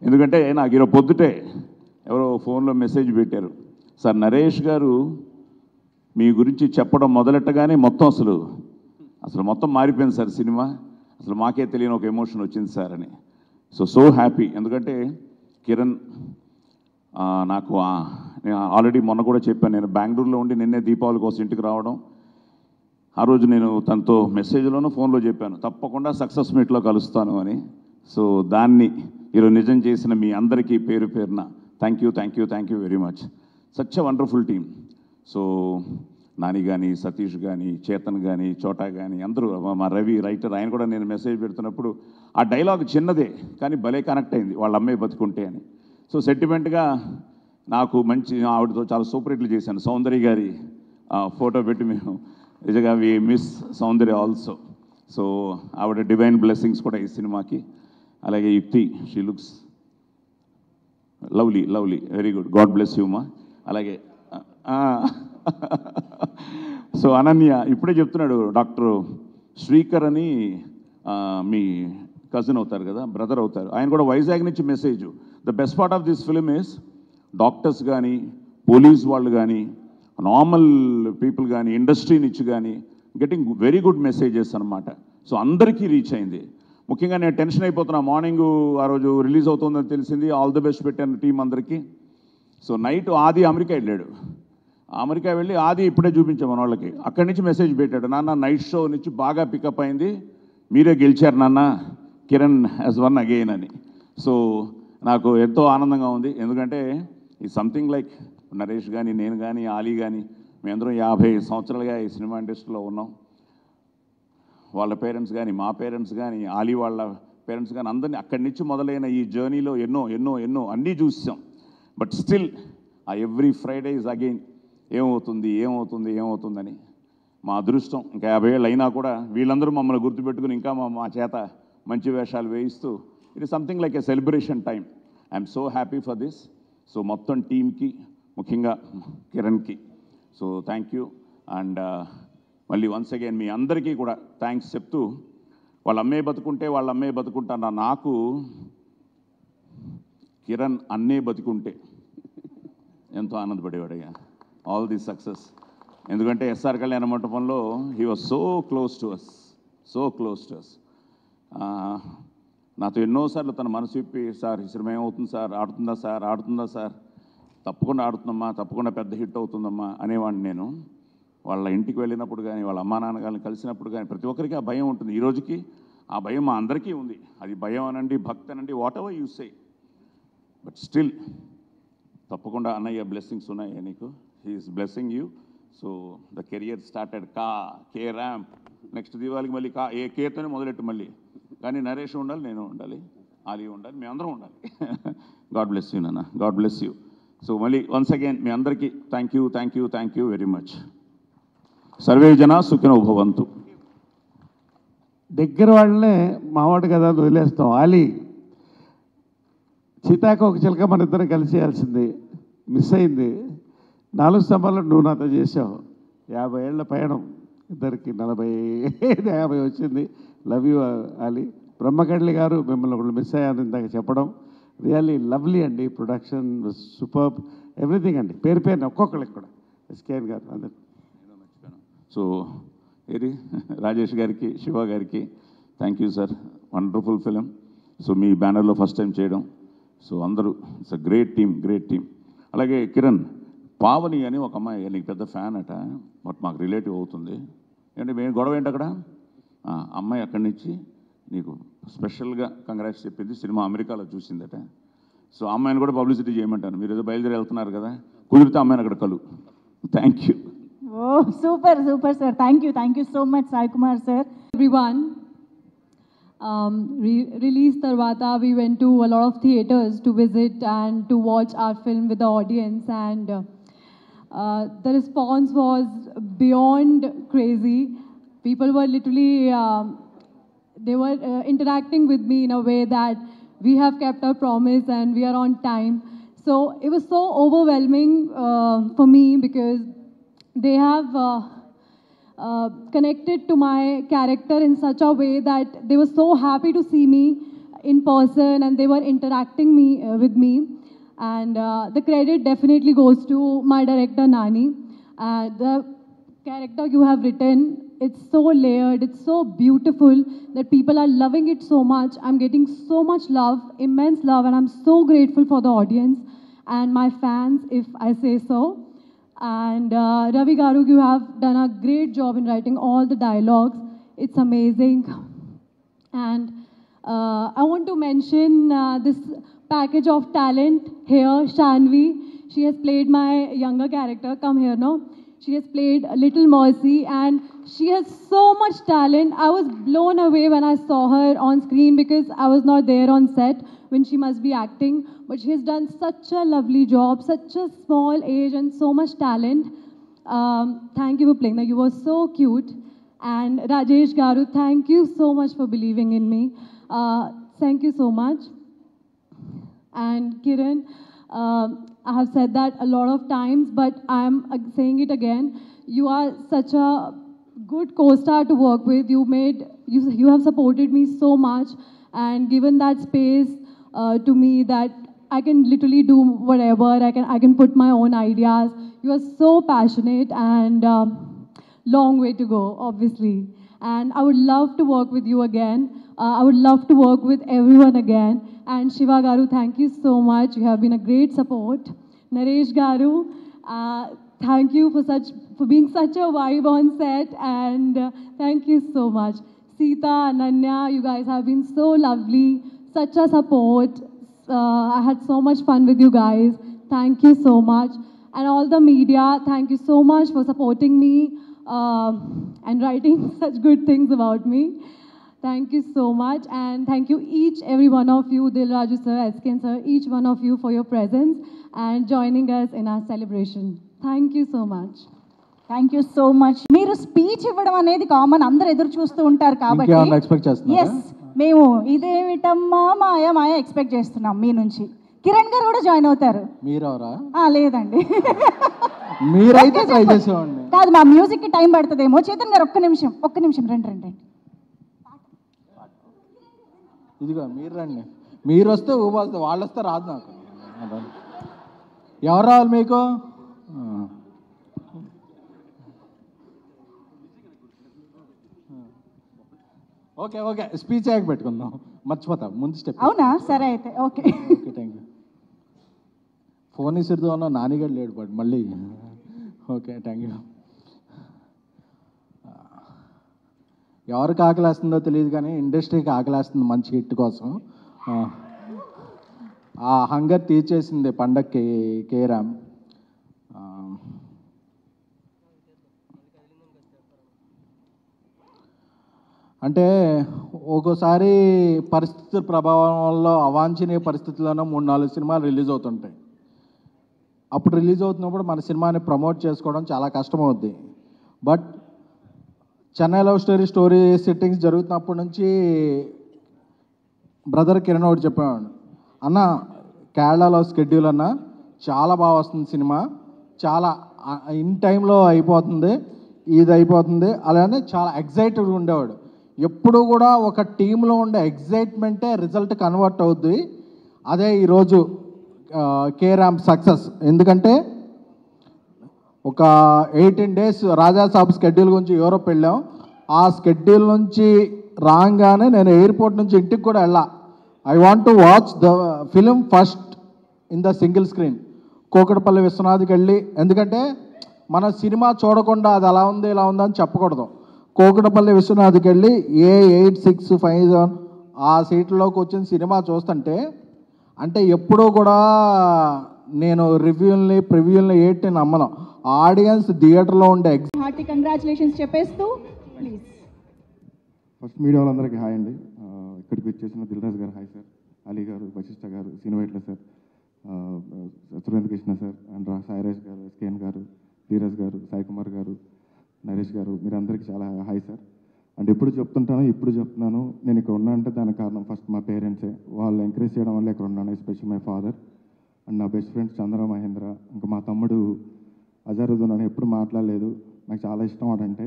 [SPEAKER 9] ఎందుకంటే నాకు ఈరోజు పొద్దుటే ఎవరో ఫోన్లో మెసేజ్ పెట్టారు, సార్ నరేష్ గారు మీ గురించి చెప్పడం మొదలెట్టగానే మొత్తం అసలు మొత్తం మారిపోయింది సార్ సినిమా, అసలు మాకే తెలియని ఒక ఎమోషన్ వచ్చింది సార్ అని. So happy. ఎందుకంటే కిరణ్ నాకు నేను ఆల్రెడీ మొన్న కూడా చెప్పాను, నేను బెంగళూరులో ఉండి నిన్నే దీపావళి కోసం ఇంటికి రావడం. ఆ రోజు నేను తనతో మెసేజ్లోనూ ఫోన్లో చెప్పాను తప్పకుండా సక్సెస్ మీట్లో కలుస్తాను అని. సో దాన్ని ఈరోజు నిజం చేసిన మీ అందరికీ పేరు పేరున thank you very much. Such a wonderful team. So Nani కానీ, సతీష్ కానీ, చేతన్ కానీ, చోటా కానీ అందరూ, మా రవి రైటర్, ఆయన కూడా నేను మెసేజ్ పెడుతున్నప్పుడు ఆ డైలాగ్ చిన్నదే కానీ భలే కనెక్ట్ అయింది, వాళ్ళ అమ్మాయి బతుకుంటే అని. సో సెంటిమెంట్గా నాకు మంచి ఆవిడతో చాలా సూపర్ హిట్లు చేశాను. సౌందర్య గారి ఫోటో పెట్టి మేము నిజంగా we miss Soundarya also. So ఆవిడ డివైన్ బ్లెస్సింగ్స్ కూడా ఈ సినిమాకి. అలాగే Yukti, she looks lovely very good. God bless you మా. అలాగే సో అనన్య ఇప్పుడే చెప్తున్నాడు, డాక్టర్ శ్రీకర్ అని మీ కజిన్ అవుతారు కదా, బ్రదర్ అవుతారు, ఆయన కూడా వైజాగ్ నుంచి message. The best part of this film is doctors కానీ, పోలీస్ వాళ్ళు కానీ, నార్మల్ పీపుల్ కానీ, ఇండస్ట్రీ నుంచి కానీ గెటింగ్ వెరీ గుడ్ మెసేజెస్ అనమాట. సో అందరికీ రీచ్ అయింది. ముఖ్యంగా నేను టెన్షన్ అయిపోతున్నా, మార్నింగ్ ఆ రోజు రిలీజ్ అవుతుందని తెలిసింది, ఆల్ ది బెస్ట్ పెట్టాను టీం అందరికీ. సో నైట్ ఆది అమెరికా వెళ్ళాడు, అమెరికా వెళ్ళి ఆది ఇప్పుడే చూపించాం మన వాళ్ళకి, అక్కడి నుంచి మెసేజ్ పెట్టాడు, నాన్న నైట్ షో నుంచి బాగా పికప్ అయింది, మీరే గెలిచారు నాన్న, కిరణ్ హ్యాస్ వన్ అగైన్ అని. సో నాకు ఎంతో ఆనందంగా ఉంది. ఎందుకంటే ఈ సంథింగ్ లైక్ నరేష్ కానీ, నేను కానీ, ఆలీ కానీ, మేమందరం 50 సంవత్సరాలుగా ఈ సినిమా ఇండస్ట్రీలో ఉన్నాం. వాళ్ళ పేరెంట్స్ కానీ, మా పేరెంట్స్ కానీ, ఆలీ వాళ్ళ పేరెంట్స్ కానీ అందరినీ అక్కడి నుంచి మొదలైన ఈ జర్నీలో ఎన్నో ఎన్నో ఎన్నో అన్నీ చూసాం. బట్ స్టిల్ ఆ ఎవ్రీ ఫ్రైడే ఇస్ అగైన్ ఏమవుతుంది ఏమవుతుంది ఏమవుతుందని. మా అదృష్టం ఇంకా 50 ఏళ్ళు అయినా కూడా వీళ్ళందరూ మమ్మల్ని గుర్తుపెట్టుకుని ఇంకా మా చేత మంచి వేషాలు వేయిస్తూ it is something like a celebration time. I'm so happy for this. So మొత్తం టీమ్కి, ముఖ్యంగా కిరణ్కి సో థ్యాంక్ యూ. అండ్ మళ్ళీ వన్స్ అగైన్ మీ అందరికీ కూడా థ్యాంక్స్ చెప్తూ, వాళ్ళ అమ్మే బతుకుంటే వాళ్ళ అమ్మే బతుకుంటాను, నాకు కిరణ్ అన్నే బతుకుంటే ఎంతో ఆనందపడేవాడయ్యా. All the success. ఎందుకంటే ఎస్ఆర్ కళ్యాణ మంటపంలో he was so close to us, so close to us. నాతో ఎన్నోసార్లు తన మనసు విప్పి, సార్ ఈ సినిమా ఏమవుతుంది సార్, ఆడుతుందా సార్, ఆడుతుందా సార్, తప్పకుండా ఆడుతుందమ్మా, తప్పకుండా పెద్ద హిట్ అవుతుందమ్మా అనేవాడిని నేను. వాళ్ళ ఇంటికి వెళ్ళినప్పుడు కానీ, వాళ్ళ అమ్మా నాన్నగారిని కలిసినప్పుడు కానీ ప్రతి ఒక్కరికి ఆ భయం ఉంటుంది. ఈ రోజుకి ఆ భయం మా అందరికీ ఉంది. అది భయం అనండి, భక్తి అనండి, whatever you say. But still తప్పకుండా అన్నయ్య బ్లెస్సింగ్స్ ఉన్నాయి నీకు. He's blessing you. So the career started K ramp. Next దీవాళికి మళ్ళీ కేతోనే మొదలెట్టు మళ్ళీ. కానీ నరేష్ ఉండాలి, నేను ఉండాలి, ఆలీ ఉండాలి, మేమందరం ఉండాలి. గాడ్ బ్లెస్ యూ నాన్న, గాడ్ బ్లెస్ యూ. సో మళ్ళీ వన్స్ అగైన్ మీ అందరికీ thank you, thank you, thank you very much. Survey జన సుఖినో భవంతు.
[SPEAKER 8] దగ్గర వాళ్ళనే మావాడు కదా అని వదిలేస్తాం. ఆలీ సీతాకు ఒక చిలక మన ఇద్దరం కలిసి చేయాల్సింది, మిస్ అయింది. 4 స్తంభాలు నువ్వు నాతో చేసావు. 50 ఏళ్ల ప్రయాణం ఇద్దరికి, 40-50 వచ్చింది. Love you Ali. బ్రహ్మకడ్లి గారు మిమ్మల్ని ఒకళ్ళు మిస్ అయ్యాను ఇందాక చెప్పడం. రియల్లీ లవ్లీ అండి. ప్రొడక్షన్ సూపర్బ్, ఎవ్రీథింగ్ అండి. పేరు పేరుని ఒక్కొక్కరికి కూడా. ఎస్కేఎన్ గారు అందరు.
[SPEAKER 9] సో ఏది రాజేష్ గారికి, శివ గారికి thank you sir. Wonderful film. So మీ బ్యానర్లో ఫస్ట్ టైం చేయడం. సో అందరూ it's a great team, great team. అలాగే కిరణ్, పావని అని ఒక అమ్మాయి నీకు పెద్ద ఫ్యాన్ అట, బట్ మాకు రిలేటివ్ అవుతుంది. ఏంటి మేము గొడవ ఏంటి అక్కడ? అమ్మాయి అక్కడి నుంచి నీకు స్పెషల్గా కంగ్రాట్స్ చెప్పింది. సినిమా అమెరికాలో చూసిందట. సో అమ్మాయిని కూడా పబ్లిసిటీ చేయమంటాను. మీరు ఏదో బయలుదేరి వెళ్తున్నారు కదా, కుదిరితే అమ్మాయిని అక్కడ కలు. Thank you.
[SPEAKER 4] Oh, super, super, sir. Thank you so much, Sai Kumar, sir.
[SPEAKER 10] Everyone, release tarvata we went to a lot of theaters to visit and to watch our film with the audience, and the response was beyond crazy. People were literally they were interacting with me in a way that we have kept our promise and we are on time. So it was so overwhelming for me because they have connected to my character in such a way that they were so happy to see me in person and they were interacting with me. And the credit definitely goes to my director Nani. The character you have written, it's so layered, it's so beautiful that people are loving it so much. I'm getting so much love, immense love, and I'm so grateful for the audience and my fans, if I say so. And Ravi Garu, you have done a great job in writing all the dialogues. It's amazing. And I want to mention this package of talent here, Shanvi. She has played my younger character. Come here now. She has played Little Mercy and she has so much talent. I was blown away when I saw her on screen because I was not there on set when she must be acting. But she has done such a lovely job, such a small age and so much talent. Thank you for playing that. You were so cute. And Rajesh Garu, thank you so much for believing in me. Thank you so much. And Kiran, I have said that a lot of times, but I'm saying it again. You are such a good co-star to work with. You have supported me so much and given that space to me that I can literally do whatever. I can put my own ideas. You are so passionate and long way to go, obviously. And I would love to work with you again. I would love to work with everyone again. And Shiva Garu, thank you so much. You have been a great support. Naresh Garu, thank you for being such a vibe on set. And thank you so much. Sita, Ananya, you guys have been so lovely. Such a support. I had so much fun with you guys. Thank you so much. and all the media, thank you so much for supporting me and writing such good things about me. Thank you so much, and thank you every one of you, Dil Raju sir, SKN sir, each one of you for your presence and joining us in our celebration. Thank you so much.
[SPEAKER 4] Thank you so much. మీరు speech ఇవ్వడం అనేది common, అందరు ఎదురు చూస్తూ ఉంటారు కాబట్టి
[SPEAKER 11] expect చేస్తున్నారా?
[SPEAKER 4] Yes, మేము ఇదేమిటమ్మా మాయ మాయ ఎక్స్పెక్ట్ చేస్తున్నాం మీ నుంచి. కిరణ్ గారు కూడా జాయిన్ అవుతారు.
[SPEAKER 11] మీరెవరా?
[SPEAKER 4] లేదండి,
[SPEAKER 11] మీరైతే ట్రై చేసేవాడిని
[SPEAKER 4] కాదు, మా మ్యూజిక్ కి టైం పడుతుందేమో. చేతన్ గారు ఒక్క నిమిషం రండి.
[SPEAKER 11] ఇదిగో మీరు రండి, మీరు వస్తే ఊపాల్సి, వాళ్ళు వస్తే రాదు నాకు. ఎవరు రావాలి మీకు? ఓకే ఓకే, స్పీచ్ యాక్ పెట్టుకుందాం, మర్చిపోతాం ముందు స్టెప్.
[SPEAKER 4] అవునా? సరే అయితే okay.
[SPEAKER 11] Okay, thank you. Phone ఇసురుతో ఉన్న నానిగడ్ లేడు బట్ మళ్ళీ. Okay, thank you. ఎవరికి ఆకలేస్తుందో తెలియదు కానీ ఇండస్ట్రీకి ఆకలేస్తుంది మంచి హిట్ కోసం. ఆ హంగర్ తీర్చేసింది పండక్కి కేరామ్. అంటే ఒక్కోసారి పరిస్థితుల ప్రభావం వల్ల అవాంఛనీయ పరిస్థితుల్లోనే 3-4 సినిమాలు రిలీజ్ అవుతుంటాయి. అప్పుడు రిలీజ్ అవుతున్నప్పుడు మన సినిమాని ప్రమోట్ చేసుకోవడం చాలా కష్టమవుద్ది. But Chennai love story settings జరుగుతున్నప్పటి నుంచి బ్రదర్ కిరణ్ ఒకటి చెప్పేవాడు, అన్న కేరళలో స్కెడ్యూల్ అన్న చాలా బాగా వస్తుంది సినిమా, చాలా ఇన్ టైంలో అయిపోతుంది, ఇది అయిపోతుంది, అలానే చాలా ఎగ్జైటెడ్గా ఉండేవాడు. ఎప్పుడు కూడా ఒక టీంలో ఉండే ఎగ్జైట్మెంటే రిజల్ట్ కన్వర్ట్ అవుద్ది. అదే ఈరోజు కేరామ్ సక్సెస్. ఎందుకంటే ఒక 18 days రాజాసాబ్ స్కెడ్యూల్ గురించి యూరోప్ వెళ్ళాం. ఆ స్కెడ్యూల్ నుంచి రాగానే నేను ఎయిర్పోర్ట్ నుంచి ఇంటికి కూడా వెళ్ళా. I want to watch the film first in the single screen. Kukatpally విశ్వనాథ్కి వెళ్ళి, ఎందుకంటే మన సినిమా చూడకుండా అది అలా ఉంది ఇలా ఉందని చెప్పకూడదు. కోకటపల్లి విశ్వనాథ్కి వెళ్ళి A8657 ఆ సీట్లోకి వచ్చిన సినిమా చూస్తుంటే, అంటే ఎప్పుడూ కూడా నేను ప్రివ్యూల్ని ఏటి నమ్మను. ఆడియన్స్ థియేటర్లో ఉండే
[SPEAKER 4] హార్టీ కంగ్రాచులేషన్స్ చెప్పేస్తూ ప్లీజ్.
[SPEAKER 6] ఫస్ట్ మీడియా వాళ్ళందరికీ హాయ్ అండి. ఇక్కడికి వచ్చేసిన దిల్రాజ్ గారు హాయ్ సార్, అలీ గారు, వశిష్ఠ గారు, సీనివైట్ల sir, Surendra Krishna sir, and Sairaj గారు, SKN గారు, ధీరజ్ గారు, సాయి కుమార్ గారు, నరేష్ గారు, మీరందరికీ చాలా హాయ్ సార్. అండ్ ఎప్పుడు చెప్తుంటాను, ఇప్పుడు చెప్తున్నాను, నేను ఇక్కడ ఉన్నా అంటే దానికి కారణం ఫస్ట్ మా పేరెంట్సే. వాళ్ళు ఎంకరేజ్ చేయడం వల్ల ఇక్కడ ఉన్నాను. ఎస్పెషల్ మై ఫాదర్ అండ్ నా బెస్ట్ ఫ్రెండ్స్ చంద్ర మహేంద్ర, ఇంకా మా తమ్ముడు అజరుద్దీన్ అని ఎప్పుడు మాట్లాడలేదు. నాకు చాలా ఇష్టం వాడంటే.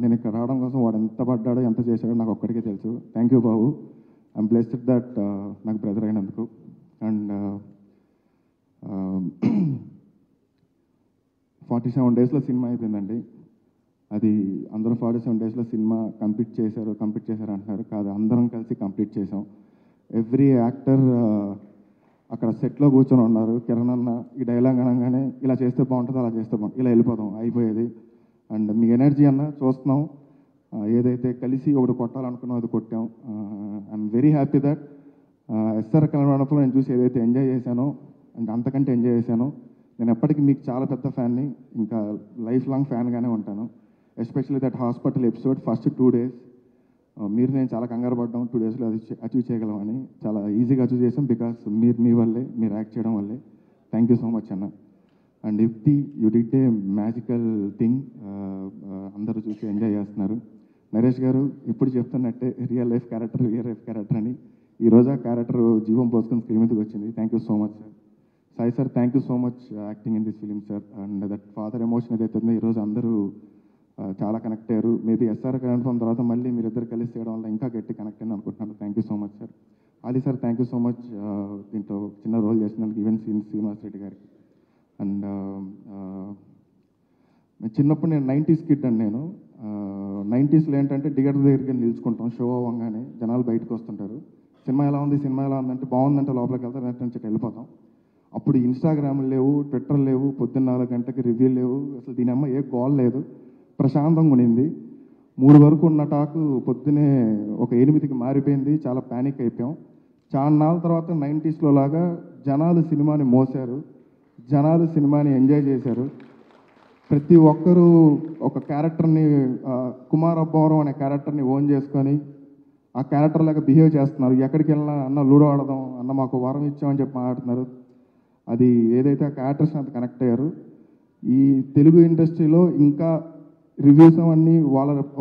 [SPEAKER 6] నేను ఇక్కడ రావడం కోసం వాడు ఎంత పడ్డాడో ఎంత చేశాడో నాకు ఒక్కడికే తెలుసు. Thank you Babu, I'm blessed that నాకు బ్రదర్ అయినందుకు. అండ్ 47 daysలో సినిమా అయిపోయిందండి. అది అందరూ 47 daysలో సినిమా కంప్లీట్ చేశారు అంటున్నారు. కాదు, అందరం కలిసి కంప్లీట్ చేసాం. ఎవ్రీ యాక్టర్ అక్కడ సెట్లో కూర్చొని ఉన్నారు. కిరణ్ అన్న ఈ డైలాగ్ అనగానే ఇలా చేస్తే బాగుంటుంది, అలా చేస్తే బాగుంటుంది, ఇలా వెళ్ళిపోతాం, అయిపోయేది. అండ్ మీ ఎనర్జీ అన్న చూస్తున్నాం, ఏదైతే కలిసి ఒకటి కొట్టాలనుకున్నాం అది కొట్టాం. I'm very happy that S R Kalyanapuram నేను చూసి ఏదైతే ఎంజాయ్ చేశానో అండ్ అంతకంటే ఎంజాయ్ చేశానో. నేను ఎప్పటికీ మీకు చాలా పెద్ద ఫ్యాన్ని, ఇంకా లైఫ్ లాంగ్ ఫ్యాన్గానే ఉంటాను. Especially that hospital episode first 2 days మీరు నేను చాలా కంగారు పడ్డాం 2 daysలో అది అచీవ్ చేయగలమని. చాలా ఈజీగా అచీవ్ చేసాం బికాస్ మీ వల్లే, మీరు యాక్ట్ చేయడం వల్లే. థ్యాంక్ యూ సో మచ్ అన్న. అండ్ యుక్తి, you did a magical thing. అందరూ చూసి ఎంజాయ్ చేస్తున్నారు. నరేష్ గారు ఇప్పుడు చెప్తున్నట్టే రియల్ లైఫ్ క్యారెక్టర్ అని ఈరోజు ఆ క్యారెక్టర్ జీవం పోసుకొని స్క్రీన్ మీదకి వచ్చింది. Thank you so much sir. Sai sir, thank you so much acting in this film sir. And that father emotion ఏదైతే ఉందో ఈరోజు అందరూ చాలా కనెక్ట్ అయ్యారు. మేబీ ఎస్ఆర్ కళ్యాణపురం తర్వాత మళ్ళీ మీరిద్దరు కలిసి చేయడం వల్ల ఇంకా గట్టి కనెక్ట్ అయింది అనుకుంటున్నాను. Thank you so much sir. Ali sir, thank you so much దీంట్లో చిన్న రోల్ చేసినందుకు, ఈవెన్ శ్రీనివాస్ రెడ్డి గారికి. అండ్ చిన్నప్పుడు నేను 90s కిడ్ అండి. నేను 90sలో ఏంటంటే టికెట్ దగ్గరికి వెళ్ళి నిలుచుకుంటాం, షో అవ్వగానే జనాలు బయటకు వస్తుంటారు, సినిమా ఎలా ఉంది ఉందంటే బాగుందంటే లోపలికి వెళ్తారు, నెట్ నుంచి వెళ్ళిపోతాం. అప్పుడు ఇన్స్టాగ్రామ్లు లేవు, ట్విట్టర్ లేవు, పొద్దున్న 4 గంటలకి రివ్యూలు లేవు, అసలు దీని అమ్మ ఏ గోల్ లేదు, ప్రశాంతంగా ఉండింది. 3 వరకు ఉన్న టాకు పొద్దునే ఒక 8కి మారిపోయింది. చాలా ప్యానిక్ అయిపోయాం. చాలా నాళ్ళ తర్వాత 90sలో లాగా జనాలు సినిమాని మోసారు.
[SPEAKER 11] జనాలు సినిమాని ఎంజాయ్ చేశారు. ప్రతి ఒక్కరూ ఒక క్యారెక్టర్ని కుమార్ అబ్బవరం అనే క్యారెక్టర్ని ఓన్ చేసుకొని ఆ క్యారెక్టర్ లాగా బిహేవ్ చేస్తున్నారు. ఎక్కడికి వెళ్ళినా అన్న లూడో ఆడదాం, అన్న మాకు వరం ఇచ్చామని చెప్పి మాట్లాడుతున్నారు. అది ఏదైతే ఆ క్యారెక్టర్స్ అంత కనెక్ట్ అయ్యారు. ఈ తెలుగు ఇండస్ట్రీలో ఇంకా రివ్యూస్ అవన్నీ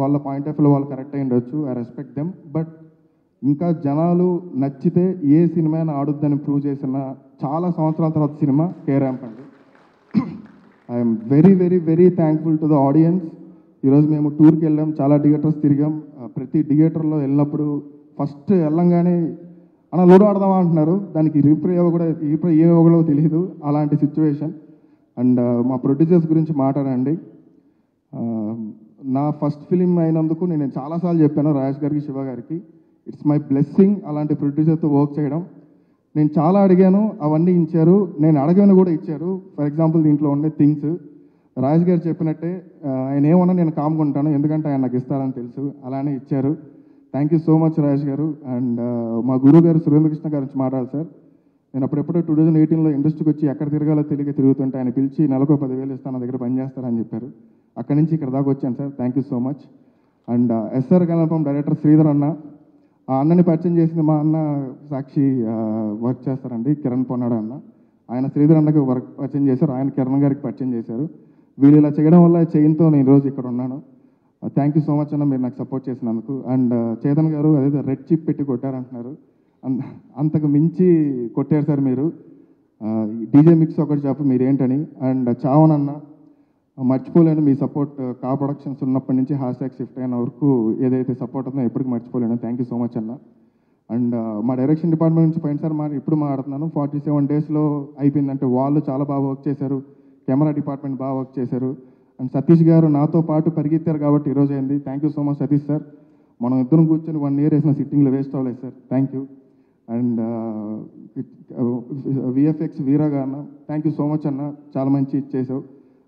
[SPEAKER 11] వాళ్ళ పాయింట్ ఆఫ్ వ్యూలో వాళ్ళు కరెక్ట్ అయి ఉండొచ్చు. I respect them. బట్ ఇంకా జనాలు నచ్చితే ఏ సినిమా ఆడుద్దని ప్రూవ్ చేసిన చాలా సంవత్సరాల తర్వాత సినిమా కే ర్యాంప్ అండి. I'm very very very thankful to the audience. ఈరోజు మేము టూర్కి వెళ్ళాం, చాలా థియేటర్స్ తిరిగాం. ప్రతి థియేటర్లో వెళ్ళినప్పుడు ఫస్ట్ వెళ్ళంగానే అన్న లూడో ఆడదామా అంటున్నారు. దానికి రీప్లే ఏ ఇవ్వగలవో తెలియదు, అలాంటి సిచ్యువేషన్. అండ్ మా ప్రొడ్యూసర్స్ గురించి మాట్లాడండి. నా ఫస్ట్ ఫిలిం అయినందుకు నేను చాలాసార్లు చెప్పాను రాజేష్ గారికి, శివ గారికి, ఇట్స్ మై బ్లెస్సింగ్ అలాంటి ప్రొడ్యూసర్తో వర్క్ చేయడం. నేను చాలా అడిగాను, అవన్నీ ఇచ్చారు. నేను అడగని కూడా ఇచ్చారు. ఫర్ ఎగ్జాంపుల్ దీంట్లో ఉండే థింగ్స్ రాజేష్ గారు చెప్పినట్టే ఆయన ఏమన్నా నేను కామ్కుంటాను, ఎందుకంటే ఆయన నాకు ఇస్తారని తెలుసు. అలానే ఇచ్చారు. Thank you so much Rajesh గారు. అండ్ మా గురువు గారు సురేంద్రకృష్ణ గారి నుంచి మాట్లాడాలి సార్. నేను అప్పుడెప్పుడో 2018లో ఇండస్ట్రీకి వచ్చి ఎక్కడ తిరగాలో తెలియక తిరుగుతుంటే ఆయన పిలిచి నెలకు 10,000 ఇస్తాను, నా దగ్గర పనిచేస్తారని చెప్పారు. అక్కడి నుంచి ఇక్కడ దాకా వచ్చాను sir. Thank you so much. And S R కల్పం డైరెక్టర్ శ్రీధర్ అన్న, ఆ అన్నని పరిచయం చేసింది మా అన్న సాక్షి వర్క్ చేస్తారండి, కిరణ్ పొన్నాడు అన్న. ఆయన శ్రీధర్ అన్నకి వర్క్ పరిచయం చేశారు, ఆయన కిరణ్ గారికి పరిచయం చేశారు. వీళ్ళు ఇలా చేయడం వల్ల చైన్తో నేను ఈరోజు ఇక్కడ ఉన్నాను. థ్యాంక్ యూ సో మచ్ అన్న, మీరు నాకు సపోర్ట్ చేసినందుకు. అండ్ చేతన్ గారు అదేదో రెడ్ చిప్ పెట్టి కొట్టారంటున్నారు, అంతకు మించి కొట్టారు సార్ మీరు. డీజే మిక్స్ ఒకటి చెప్పు మీరేంటని. అండ్ చావన్ అన్న, మర్చిపోలేను మీ సపోర్ట్. కా ప్రొడక్షన్స్ ఉన్నప్పటి నుంచి హ్యాష్ట్యాగ్ షిఫ్ట్ అయిన వరకు ఏదైతే సపోర్ట్ ఉందో ఎప్పటికీ మర్చిపోలేను. థ్యాంక్ యూ సో మచ్ అన్న. అండ్ మా డైరెక్షన్ డిపార్ట్మెంట్ నుంచి పోయినసారి ఇప్పుడు మాట్లాడుతున్నాను, 47 డేస్లో అయిపోయిందంటే వాళ్ళు చాలా బాగా వర్క్ చేశారు. కెమెరా డిపార్ట్మెంట్ బాగా వర్క్ చేశారు. అండ్ సతీష్ గారు నాతో పాటు పరిగెత్తారు కాబట్టి ఈరోజు అయింది. Thank you so much Satish sir. మనం ఇద్దరం కూర్చొని 1 year వేసిన సిట్టింగ్లో వేస్ట్ అవ్వలేదు సార్. Thank you. అండ్ విఎఫ్ఎక్స్ వీరగా అన్న, థ్యాంక్ యూ సో మచ్ అన్న, చాలా మంచి చేసావు.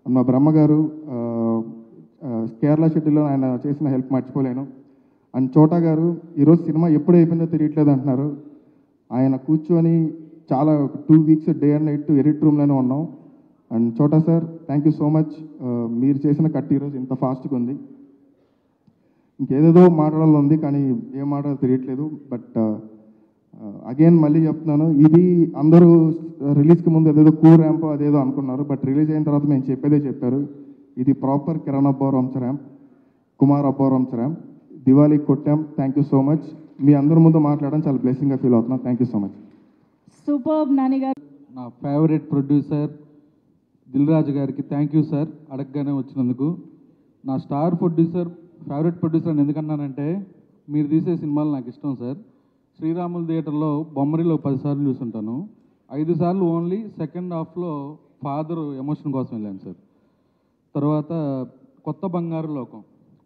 [SPEAKER 11] అండ్ మా బ్రహ్మ గారు కేరళ షెడ్యూల్లో ఆయన చేసిన హెల్ప్ మర్చిపోలేను. అండ్ చోటా గారు ఈరోజు సినిమా ఎప్పుడు అయిపోయిందో తెలియట్లేదు అంటున్నారు. ఆయన కూర్చొని చాలా 2 weeks day and night edit రూమ్లోనే ఉన్నాం. అండ్ చోటా sir thank you so much. మీరు చేసిన కట్ ఈరోజు ఇంత ఫాస్ట్గా ఉంది. ఇంకేదేదో మాట్లాడాలి ఉంది కానీ ఏం మాట్లాడాలో తెలియట్లేదు. బట్ అగైన్ మళ్ళీ చెప్తున్నాను, ఇది అందరూ రిలీజ్కి ముందు అదేదో ర్యాంప్ అదేదో అనుకున్నారు. బట్ రిలీజ్ అయిన తర్వాత మేము చెప్పేదే చెప్పారు, ఇది proper Kiran Abbavaram ramp, Kumar Abbavaram ramp. దివాళీకి కొట్టాం. Thank you so much. మీ అందరి ముందు మాట్లాడడం చాలా బ్లెస్సింగ్గా ఫీల్ అవుతున్నాను. Thank you so much.
[SPEAKER 4] Super Nani గారు.
[SPEAKER 12] నా ఫేవరెట్ ప్రొడ్యూసర్ దిల్ రాజు గారికి థ్యాంక్ యూ సార్, అడగగానే వచ్చినందుకు. నా స్టార్ ప్రొడ్యూసర్, ఫేవరెట్ ప్రొడ్యూసర్ అని ఎందుకన్నానంటే మీరు తీసే సినిమాలు నాకు ఇష్టం సార్. శ్రీరాములు థియేటర్లో బొమ్మరిలో 10 సార్లు చూసుంటాను. 5 సార్లు ఓన్లీ సెకండ్ హాఫ్లో ఫాదర్ ఎమోషన్ కోసం వెళ్ళాను సార్. తర్వాత కొత్త బంగారు లోకం,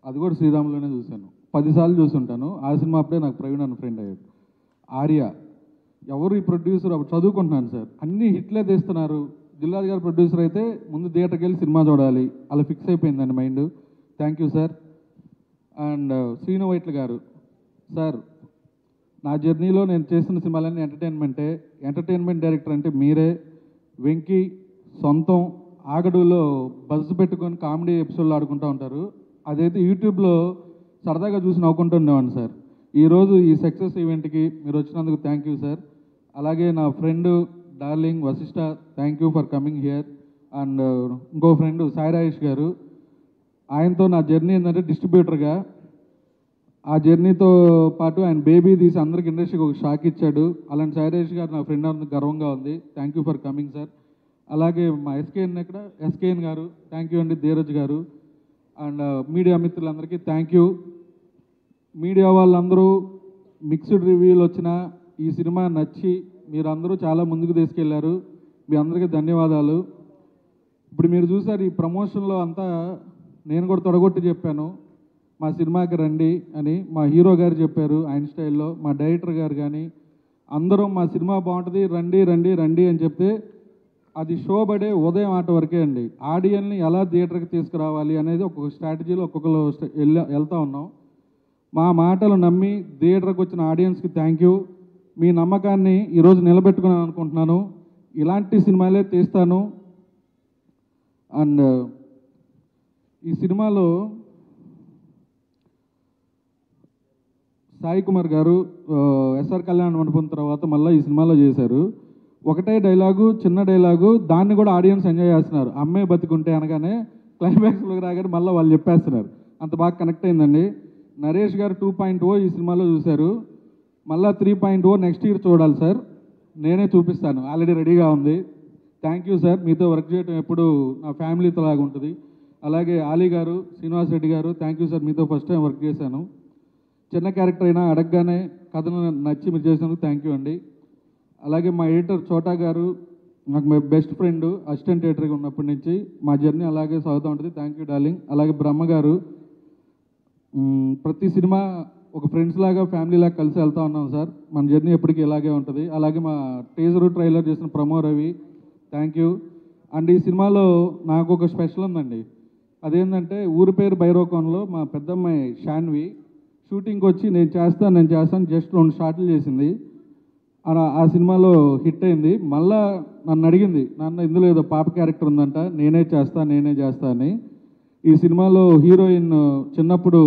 [SPEAKER 12] అది కూడా శ్రీరాములోనే చూశాను. 10 సార్లు చూసుంటాను. ఆ సినిమా అప్పుడే నాకు ప్రవీణ్ అన్న ఫ్రెండ్ అయ్యాడు. ఆర్య, ఎవరు ఈ ప్రొడ్యూసర్, అప్పుడు చదువుకుంటున్నాను సార్. అన్ని హిట్లే తీస్తున్నారు. దిల్రాజు గారు ప్రొడ్యూసర్ అయితే ముందు థియేటర్కి వెళ్ళి సినిమా చూడాలి, అలా ఫిక్స్ అయిపోయిందండి mind. Thank you sir. And Srinu Vaitla గారు సార్, నా జర్నీలో నేను చేసిన సినిమాలన్నీ ఎంటర్టైన్మెంటే. ఎంటర్టైన్మెంట్ డైరెక్టర్ అంటే మీరే. వెంకీ సొంతం ఆగడులో బజ్ పెట్టుకొని కామెడీ ఎపిసోడ్లు ఆడుకుంటూ ఉంటారు. అదైతే యూట్యూబ్లో సరదాగా చూసి నవ్వుకుంటూ ఉండేవాడిని సార్. ఈరోజు ఈ సక్సెస్ ఈవెంట్కి మీరు వచ్చినందుకు థ్యాంక్ యూ సార్. అలాగే నా friend darling Vashishtha, thank you for coming here. And ఇంకో ఫ్రెండ్ సాయి రాజేష్ గారు, ఆయనతో నా జర్నీ ఏంటంటే డిస్ట్రిబ్యూటర్గా. ఆ జర్నీతో పాటు ఆయన బేబీ తీసి అందరికి ఇండస్ట్రీకి ఒక షాక్ ఇచ్చాడు. అలాంటి సాయి రాజేష్ గారు నా ఫ్రెండ్ అందుకు గర్వంగా ఉంది. Thank you for coming sir. అలాగే మా ఎస్కేఎన్ గారు థ్యాంక్ యూ అండి. ధీరజ్ గారు అండ్ మీడియా మిత్రులందరికీ థ్యాంక్ యూ. మీడియా వాళ్ళందరూ మిక్స్డ్ రివ్యూలు వచ్చిన ఈ సినిమా నచ్చి మీరందరూ చాలా ముందుకు తీసుకెళ్లారు. మీ అందరికీ ధన్యవాదాలు. ఇప్పుడు మీరు చూసారు ఈ ప్రమోషన్లో అంతా నేను కూడా తొడగొట్టి చెప్పాను, మా సినిమాకి రండి అని. మా హీరో గారు చెప్పారు ఆయన స్టైల్లో, మా డైరెక్టర్ గారు కానీ అందరూ మా సినిమా బాగుంటుంది రండి రండి రండి అని చెప్తే అది షో పడే ఉదయం ఆట వరకే అండి. ఆడియన్స్ని ఎలా థియేటర్కి తీసుకురావాలి అనేది ఒక్కొక్క స్ట్రాటజీలో ఒక్కొక్కరు వెళ్తూ ఉన్నాం. మా మాటలు నమ్మి థియేటర్కి వచ్చిన ఆడియన్స్కి థ్యాంక్ యూ. మీ నమ్మకాన్ని ఈరోజు నిలబెట్టుకున్నాను అనుకుంటున్నాను. ఇలాంటి సినిమాలే తీస్తాను. అండ్ ఈ సినిమాలో సాయి కుమార్ గారు ఎస్ఆర్ కళ్యాణ మండపం తర్వాత మళ్ళీ ఈ సినిమాలో చేశారు. ఒకటే డైలాగు, చిన్న డైలాగు, దాన్ని కూడా ఆడియన్స్ ఎంజాయ్ చేస్తున్నారు. అమ్మాయి బతికుంటే అనగానే క్లైమాక్స్లోకి రాగానే మళ్ళీ వాళ్ళు చెప్పేస్తున్నారు. అంత బాగా కనెక్ట్ అయిందండి. నరేష్ గారు 2.0 ఈ సినిమాలో చూశారు. మళ్ళీ 3.0 నెక్స్ట్ ఇయర్ చూడాలి సార్. నేనే చూపిస్తాను, ఆల్రెడీ రెడీగా ఉంది. Thank you sir. మీతో వర్క్ చేయడం ఎప్పుడు నా ఫ్యామిలీతో లాగా ఉంటుంది. అలాగే ఆలీ గారు, శ్రీనివాస్ రెడ్డి గారు, థ్యాంక్ యూ సార్. మీతో ఫస్ట్ టైం వర్క్ చేశాను. చిన్న క్యారెక్టర్ అయినా అడగగానే కథను నచ్చి మీరు చేసినందుకు థ్యాంక్ యూ అండి. అలాగే మా ఎడిటర్ చోటా గారు, నాకు మై బెస్ట్ ఫ్రెండ్, అసిస్టెంట్ ఎడిటర్గా ఉన్నప్పటి నుంచి మా జర్నీ అలాగే సాగుతూ ఉంటుంది. Thank you darling. అలాగే బ్రహ్మ గారు, ప్రతి సినిమా ఒక ఫ్రెండ్స్ లాగా, ఫ్యామిలీ లాగా కలిసి వెళ్తూ ఉన్నాం సార్. మన జర్నీ ఎప్పటికీ ఇలాగే ఉంటుంది. అలాగే మా టీజరు ట్రైలర్ చేసిన promo Ravi, thank you. And ఈ సినిమాలో నాకు ఒక స్పెషల్ ఉందండి. అదేంటంటే ఊరి పేరు భైరవకోనలో మా పెద్దమ్మాయి షాన్వి షూటింగ్కి వచ్చి నేను చేస్తాను జస్ట్ 2 షాట్లు చేసింది. ఆ సినిమాలో హిట్ అయింది. మళ్ళా నన్ను అడిగింది, నాన్న ఇందులో ఏదో పాప క్యారెక్టర్ ఉందంట, నేనే చేస్తా అని. ఈ సినిమాలో హీరోయిన్ చిన్నప్పుడు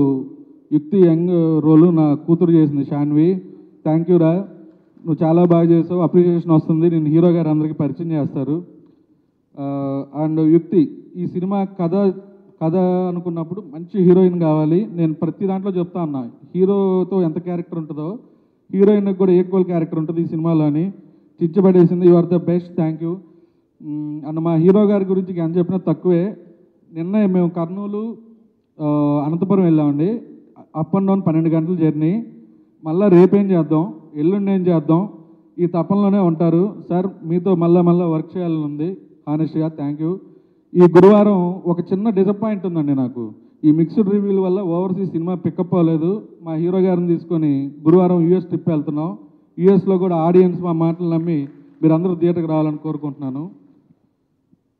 [SPEAKER 12] యుక్తి యంగ్ రోలు నా కూతురు చేసింది షాన్వి. థ్యాంక్ యూ రా, నువ్వు చాలా బాగా చేసావు, అప్రిషియేషన్ వస్తుంది. నేను హీరో గారు అందరికీ పరిచయం చేస్తారు. అండ్ యుక్తి, ఈ సినిమా కథ అనుకున్నప్పుడు మంచి హీరోయిన్ కావాలి. నేను ప్రతి దాంట్లో చెప్తా ఉన్నా, హీరోతో ఎంత క్యారెక్టర్ ఉంటుందో హీరోయిన్కి కూడా ఈక్వల్ క్యారెక్టర్ ఉంటుంది ఈ సినిమాలోని. చిచ్చబడేసింది. You are the best, thank you. And మా హీరో గారి గురించి ఎంత చెప్పినా తక్కువే. నిన్న మేము కర్నూలు, అనంతపురం వెళ్ళామండి. అప్ అండ్ డౌన్ 12 గంటల జర్నీ. మళ్ళీ రేపేం చేద్దాం, ఎల్లుండి ఏం చేద్దాం, ఈ తపనలోనే ఉంటారు సార్. మీతో మళ్ళీ వర్క్ చేయాలని ఉంది హానెస్ట్గా. Thank you. ఈ గురువారం ఒక చిన్న డిసప్పాయింట్ ఉందండి నాకు. ఈ మిక్స్డ్ రివ్యూల వల్ల ఓవర్సీస్ సినిమా పికప్ అవ్వలేదు. మా హీరో గారిని తీసుకొని గురువారం యూఎస్ ట్రిప్ వెళ్తున్నాం. యూఎస్లో కూడా ఆడియన్స్ మా మాటలు నమ్మి మీరందరూ థియేటర్కి రావాలని కోరుకుంటున్నాను.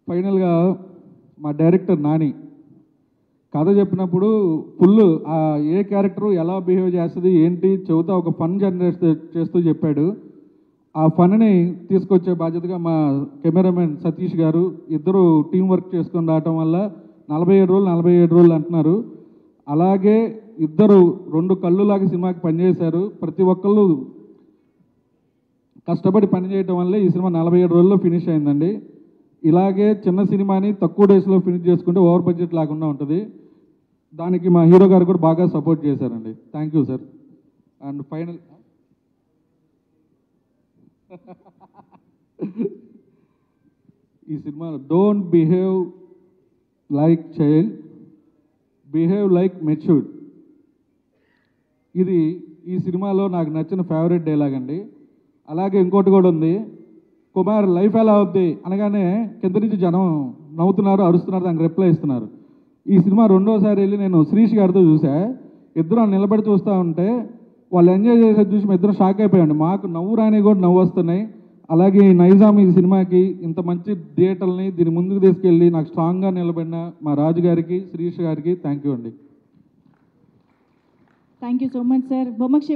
[SPEAKER 12] ఫైనల్గా మా డైరెక్టర్ నాని కథ చెప్పినప్పుడు ఫుల్ ఏ క్యారెక్టరు ఎలా బిహేవ్ చేస్తుంది ఏంటి చెబుతా ఒక ఫన్ జనరేట్ చేస్తూ చెప్పాడు. ఆ ఫన్ని తీసుకొచ్చే బాధ్యతగా మా కెమెరామెన్ సతీష్ గారు, ఇద్దరు టీం వర్క్ చేసుకొని రావటం వల్ల 47 రోజులు అంటున్నారు. అలాగే ఇద్దరు 2 కళ్ళులాగా సినిమాకి పనిచేశారు. ప్రతి ఒక్కళ్ళు కష్టపడి పనిచేయటం వల్లే ఈ సినిమా 47 రోజుల్లో ఫినిష్ అయిందండి. ఇలాగే చిన్న సినిమాని తక్కువ డేస్లో ఫినిష్ చేసుకుంటే ఓవర్ బడ్జెట్ లాకుండా ఉంటుంది. దానికి మా హీరో గారు కూడా బాగా సపోర్ట్ చేశారండి. Thank you sir. And final ఈ సినిమాలో don't behave like child, behave like matured. ఇది ఈ సినిమాలో నాకు నచ్చిన ఫేవరెట్ డైలాగ్ అండి. అలాగే ఇంకోటి కూడా ఉంది, కుమార్ లైఫ్ ఎలా అవుద్ది అనగానే కింద నుంచి జనం నవ్వుతున్నారు, అరుస్తున్నారు, దానికి రిప్లై ఇస్తున్నారు. ఈ సినిమా 2వ సారి వెళ్ళి నేను శ్రీష్ గారితో చూసా. ఇద్దరు నిలబడి చూస్తూ ఉంటే వాళ్ళు ఎంజాయ్ చేసేది చూసి మేము ఇద్దరు షాక్ అయిపోయామండి. మాకు నవ్వు రాని కూడా నవ్వు వస్తున్నాయి. అలాగే నైజాం ఈ సినిమాకి ఇంత మంచి థియేటర్ని దీన్ని ముందుకు తీసుకెళ్ళి నాకు స్ట్రాంగ్గా నిలబడిన మా రాజు గారికి, శ్రీష్ గారికి థ్యాంక్ యూ అండి.
[SPEAKER 4] Thank you so much sir. బొమ్మక్ష